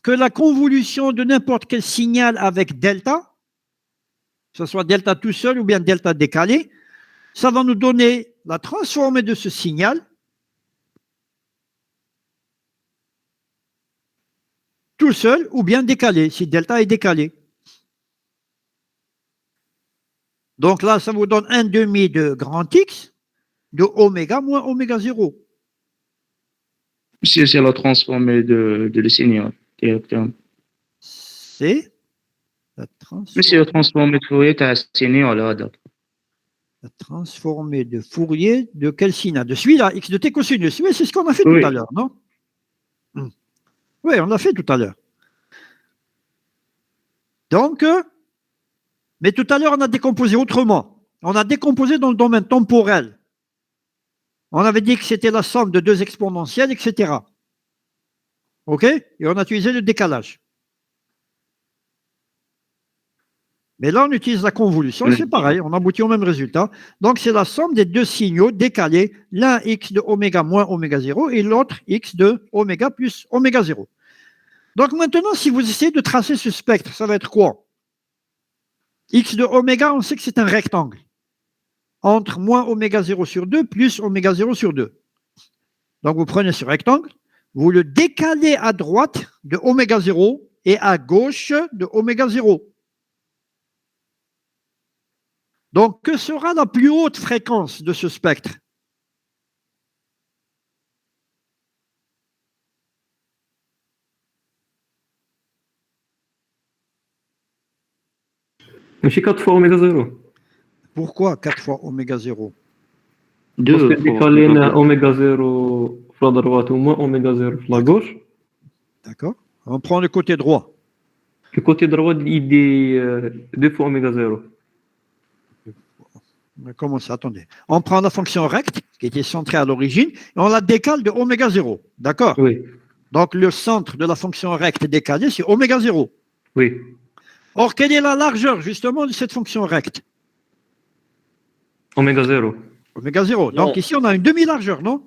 que la convolution de n'importe quel signal avec delta, que ce soit delta tout seul ou bien delta décalé, ça va nous donner la transformée de ce signal tout seul ou bien décalé, si delta est décalé. Donc là, ça vous donne 1/2 de grand X de oméga moins oméga 0. Monsieur, c'est la transformée de le signal directement. C'est la Monsieur, la transformée de Fourier, t'as signal là. transformée de Fourier de quel signal? De celui-là, x de t cosinus. Oui, c'est ce qu'on a fait tout à l'heure, non? Oui, on l'a fait tout à l'heure. Donc, mais tout à l'heure, on a décomposé autrement. On a décomposé dans le domaine temporel. On avait dit que c'était la somme de deux exponentielles, etc. OK? Et on a utilisé le décalage. Mais là, on utilise la convolution, c'est pareil, on aboutit au même résultat. Donc, c'est la somme des deux signaux décalés, l'un x de oméga moins oméga 0 et l'autre x de oméga plus oméga 0. Donc, maintenant, si vous essayez de tracer ce spectre, ça va être quoi? X de oméga, on sait que c'est un rectangle. entre moins oméga 0 sur 2 plus oméga 0 sur 2. Donc, vous prenez ce rectangle, vous le décalez à droite de oméga 0 et à gauche de oméga 0. Donc, que sera la plus haute fréquence de ce spectre? ماشي 4 fois oméga 0. Pourquoi 4 fois oméga 0? Parce que 2 décaler oméga 0 في la droite ou moins oméga 0 في la gauche. D'accord? On prend le côté droit. Le côté droit, il est 2 fois oméga 0. Comment ça? Attendez. On prend la fonction recte, qui était centrée à l'origine, et on la décale de oméga 0. D'accord? Oui, Donc, le centre de la fonction recte décalée, c'est oméga 0. oui. Or, quelle est la largeur, justement, de cette fonction recte? Oméga 0. Oméga 0. Donc, Non. ici, on a une demi-largeur, non?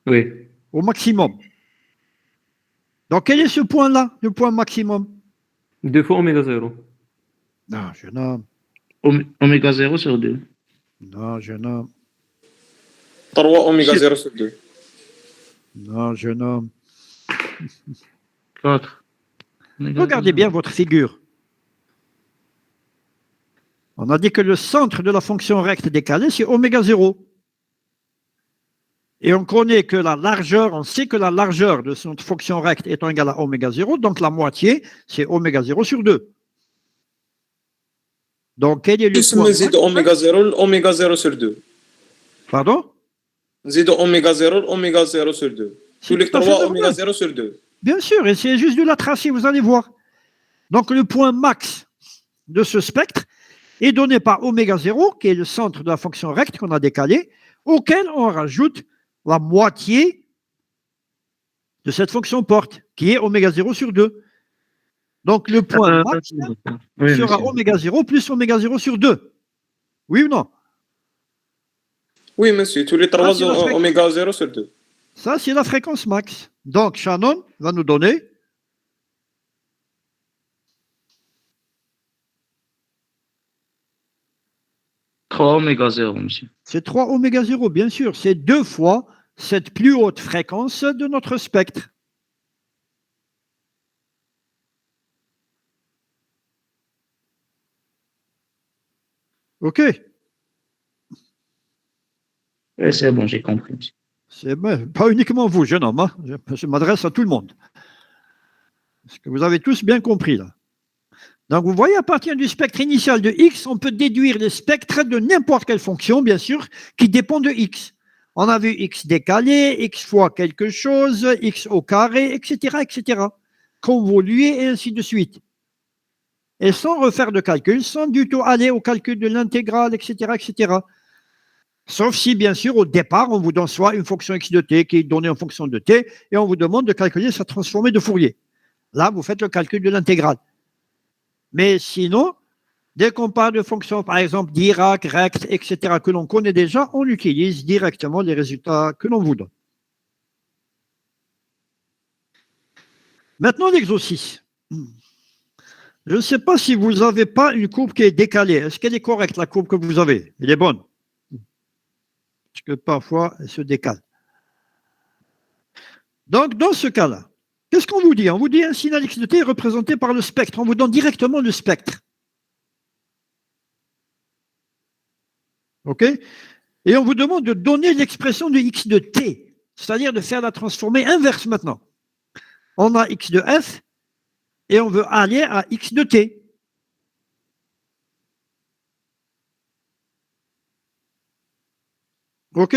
Oui. Au maximum. Donc, quel est ce point-là, le point maximum? 2 fois oméga 0. Non, jeune homme. Oméga 0 sur 2. Non, jeune homme. 3 oméga 0 sur 2. Non, jeune homme. 4. Regardez bien votre figure. On a dit que le centre de la fonction recte décalée, c'est oméga 0. Et on connaît que la largeur, on sait que la largeur de cette fonction recte étant égale à oméga 0, donc la moitié, c'est oméga 0 sur 2. Donc, quel est le plus point نزيد اوميغا 0 الاوميغا 0 sur 2. Pardon? نزيدو اوميغا 0 الاوميغا 0 sur 2. C'est tous les tout à fait 3 oméga normal. 0 sur 2. Bien sûr, et c'est juste de la tracer, vous allez voir. Donc, le point max de ce spectre est donné par oméga 0, qui est le centre de la fonction recte qu'on a décalée, auquel on rajoute la moitié de cette fonction porte, qui est oméga 0 sur 2. Donc, le point max Oui, sera monsieur. oméga 0 plus oméga 0 sur 2. Oui ou non? Oui, monsieur, tous les 3 Ah, c'est la fréquence. oméga 0 sur 2. Ça, c'est la fréquence max. Donc, Shannon va nous donner 3 oméga 0, monsieur. c'est 3 oméga 0, bien sûr. C'est 2 fois cette plus haute fréquence de notre spectre. OK? Oui, c'est bon, j'ai compris, monsieur. C'est pas uniquement vous, jeune homme. Hein. Je m'adresse à tout le monde. Parce que vous avez tous bien compris, là. Donc, vous voyez, à partir du spectre initial de X, on peut déduire les spectres de n'importe quelle fonction, bien sûr, qui dépend de X. On a vu X décalé, X fois quelque chose, X au carré, etc., etc. Convolué et ainsi de suite. Et sans refaire de calcul, sans du tout aller au calcul de l'intégrale, etc., etc. Sauf si, bien sûr, au départ, on vous donne soit une fonction x de t qui est donnée en fonction de t, et on vous demande de calculer sa transformée de Fourier. Là, vous faites le calcul de l'intégrale. Mais sinon, dès qu'on parle de fonctions, par exemple, Dirac, recte, etc., que l'on connaît déjà, on utilise directement les résultats que l'on vous donne. Maintenant, l'exercice. Je ne sais pas si vous n'avez pas une courbe qui est décalée. Est-ce qu'elle est correcte, la courbe que vous avez? Elle est bonne? Parce que parfois, elle se décale. Donc, dans ce cas-là, qu'est-ce qu'on vous dit? On vous dit un signal x de t est représenté par le spectre. On vous donne directement le spectre. OK? Et on vous demande de donner l'expression de x de t, c'est-à-dire de faire la transformée inverse maintenant. On a x de f et on veut aller à x de t. OK?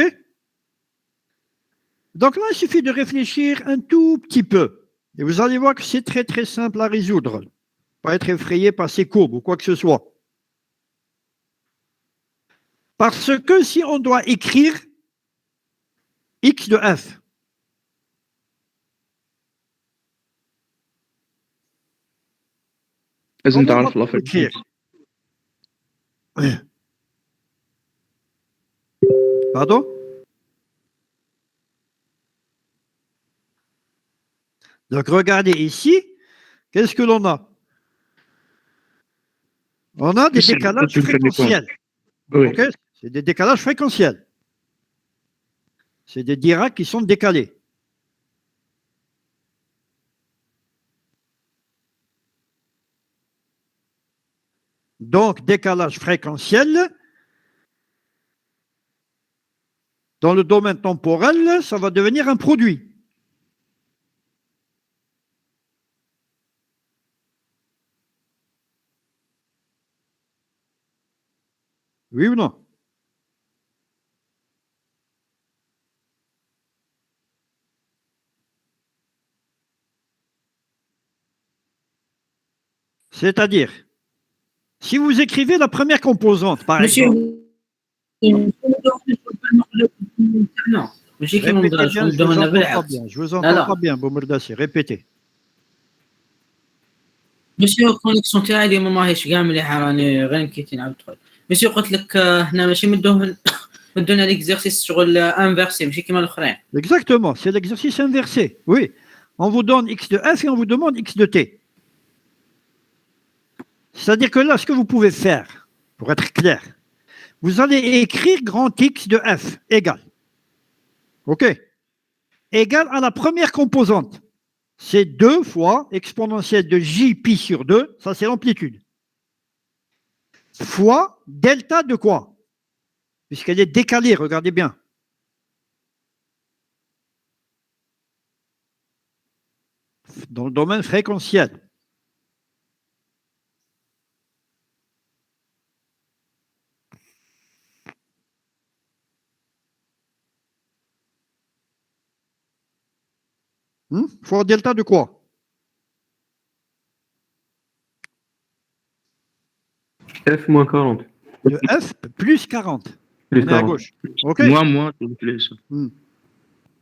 Donc là, il suffit de réfléchir un tout petit peu. Et vous allez voir que c'est très très simple à résoudre. Pas être effrayé par ces courbes ou quoi que ce soit. Parce que si on doit écrire x de f, لازم comment on تعرف va écrire? الافريقيا. Pardon? Donc regardez ici, qu'est-ce que l'on a? On a des C'est- décalages c'est une fréquentiels. Oui. Ok? C'est des décalages fréquentiels. C'est des Dirac qui sont décalés. Donc, décalage fréquentiel, dans le domaine temporel, ça va devenir un produit. Oui ou non? C'est-à-dire, si vous écrivez la première composante, par Monsieur, exemple, non, ماشي كيما répétez مدرج bien, je نبداو vous هنا entends pas بالعكس. bien, je vous لا entends لا pas bien, Boumerdassi, répétez. مسيو الكونيكسيون تاعي ديما ماهيش كاع مليحه راني غير نكيتي نعاود ندخل مسيو قلت لك هنا ماشي مدونا ليكزيرسيس شغل انفيرسي ماشي كيما الاخرين. Exactement, c'est l'exercice inversé. Oui, on vous donne x de f et on vous demande x de t. C'est-à-dire que là, ce que vous pouvez faire, pour être clair, vous allez écrire grand X de f égal. OK? Égal à la première composante. C'est 2 fois exponentielle de j pi sur 2, ça c'est l'amplitude. Fois delta de quoi? Puisqu'elle est décalée, regardez bien. Dans le domaine fréquentiel. Fois delta de quoi? F moins 40. De f plus 40. Plus On est à 40. gauche. OK? Moi, s'il vous plaît.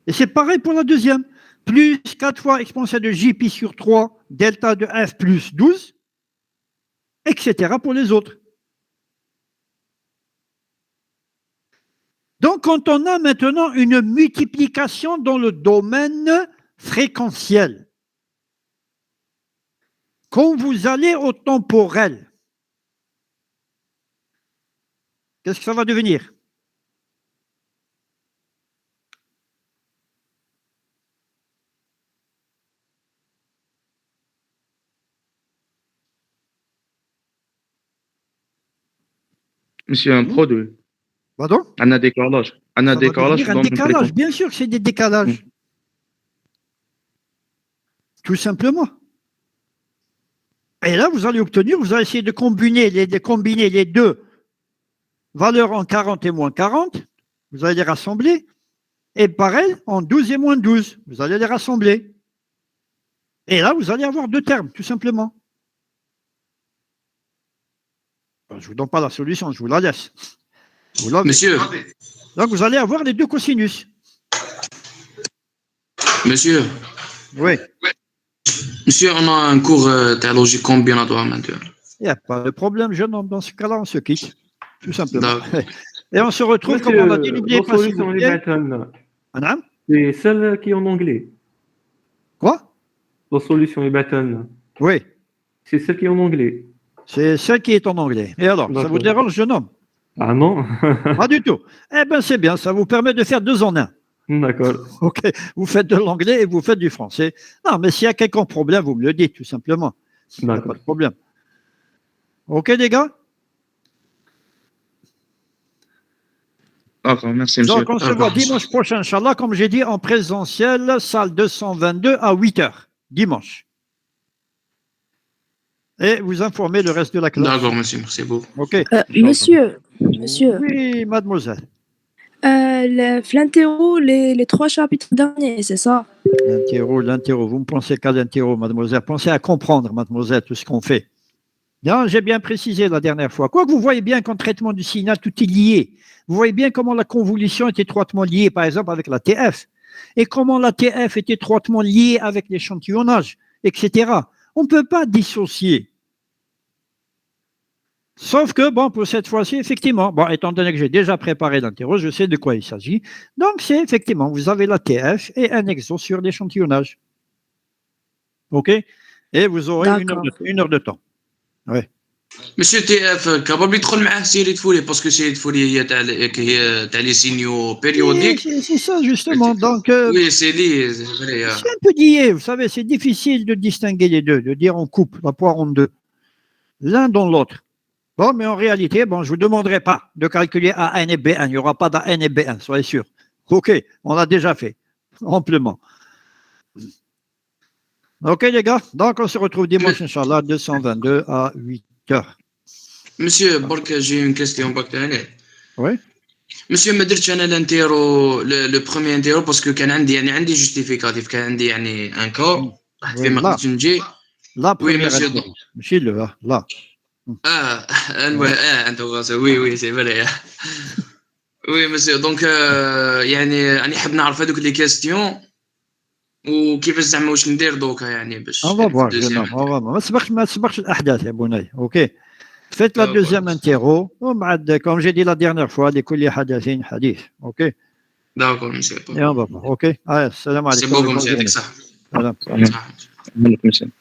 Et c'est pareil pour la deuxième. Plus 4 fois exponentielle de j pi sur 3, delta de f plus 12, etc. pour les autres. Donc, quand on a maintenant une multiplication dans le domaine fréquentiel, quand vous allez au temporel, qu'est-ce que ça va devenir? Monsieur, un produit. Pardon? On a décalage. On a Ça va décalage devenir un dans une décalage. fréquence. Bien sûr que c'est des décalages. Tout simplement. Et là, vous allez obtenir, vous allez essayer de combiner les deux valeurs en 40 et moins 40. Vous allez les rassembler. Et pareil, en 12 et moins 12. Vous allez les rassembler. Et là, vous allez avoir deux termes, tout simplement. Je ne vous donne pas la solution, je vous la laisse. Vous l'avez. Monsieur, Donc, vous allez avoir les deux cosinus. monsieur, Oui. monsieur, on a un cours de logique combinatoire maintenant. Il n'y a pas de problème, jeune homme. Dans ce cas-là, on se quitte. Tout simplement. D'accord. Et on se retrouve, comme on a dit, n'oubliez Vos pas, s'il solutions vous plaît. Libaton, Madame c'est celle qui est en anglais. Quoi? Vos solutions Libaton, Oui. c'est celle qui est en anglais. C'est celle qui est en anglais. Et alors, ça D'accord. vous dérange, jeune homme? Ah non? Pas du tout. Eh bien, c'est bien, ça vous permet de faire 2 en 1. D'accord. OK. Vous faites de l'anglais et vous faites du français. Non, mais s'il y a quelconque problème, vous me le dites, tout simplement. Il n'y a pas D'accord. de problème. OK, les gars? D'accord, merci, monsieur. Donc, on se voit dimanche prochain, Inch'Allah, comme j'ai dit, en présentiel, salle 222 à 8h, dimanche. Et vous informez le reste de la classe. D'accord, monsieur, merci beaucoup. OK. Monsieur, Oui, mademoiselle. l'interro, les 3 chapitres derniers, c'est ça? L'interro. Vous ne pensez qu'à l'interro, mademoiselle. Pensez à comprendre, mademoiselle, tout ce qu'on fait. Non, j'ai bien précisé la dernière fois. Quoique vous voyez bien qu'en traitement du signal, tout est lié. Vous voyez bien comment la convolution est étroitement liée, par exemple, avec la TF. Et comment la TF est étroitement liée avec l'échantillonnage, etc. On ne peut pas dissocier. Sauf que, bon, pour cette fois-ci, effectivement, bon, étant donné que j'ai déjà préparé l'interro, je sais de quoi il s'agit. Donc, c'est effectivement, vous avez la TF et un exo sur l'échantillonnage. OK? Et vous aurez une heure de temps. Ouais. مسيو تي اف كابابل يدخل معاه سيري فولي باسكو سيري فولي هي تاع لي سينيو بيريوديك. C'est ça, justement. Donc, وي سي لي فري. c'est un peu lié, vous savez, c'est difficile de distinguer les deux, de dire on coupe la poire en deux, l'un dans l'autre. Bon, mais en réalité, bon, je ne vous demanderai pas de calculer A1 et B1. Il n'y aura pas d'A1 et B1, soyez sûr. OK, on l'a déjà fait, amplement. OK, les gars, donc on se retrouve dimanche, Inch'Allah, 222 à 8h. مسيو برك جي اون كيستيون برك تاني. Oui. مسيو ما درتش انا الانتيرو لو بروميير انتيرو باسكو كان عندي جوستيفيكاتيف، كان عندي يعني ان كا واحد فيه ما لا. قدرتش نجي. La Oui, première monsieur. interro. ماشي le, là. انت وي سي فري. وي مسيو دونك يعني راني حاب نعرف هذوك لي كيستيون وكيفاش زعما واش ندير دوكا يعني باش On va voir, jeune homme, on va voir. ما تسبقش الأحداث يا بني. OK. Faites la D'accord. deuxième interro. Comme j'ai dit la dernière fois, لكل حدث حديث. OK. داكور مسيو. Et on va voir. OK. Allez, salam سي alaikum. بوكو مسيو يعطيك الصحة. Salam. صح. عليكم السلام.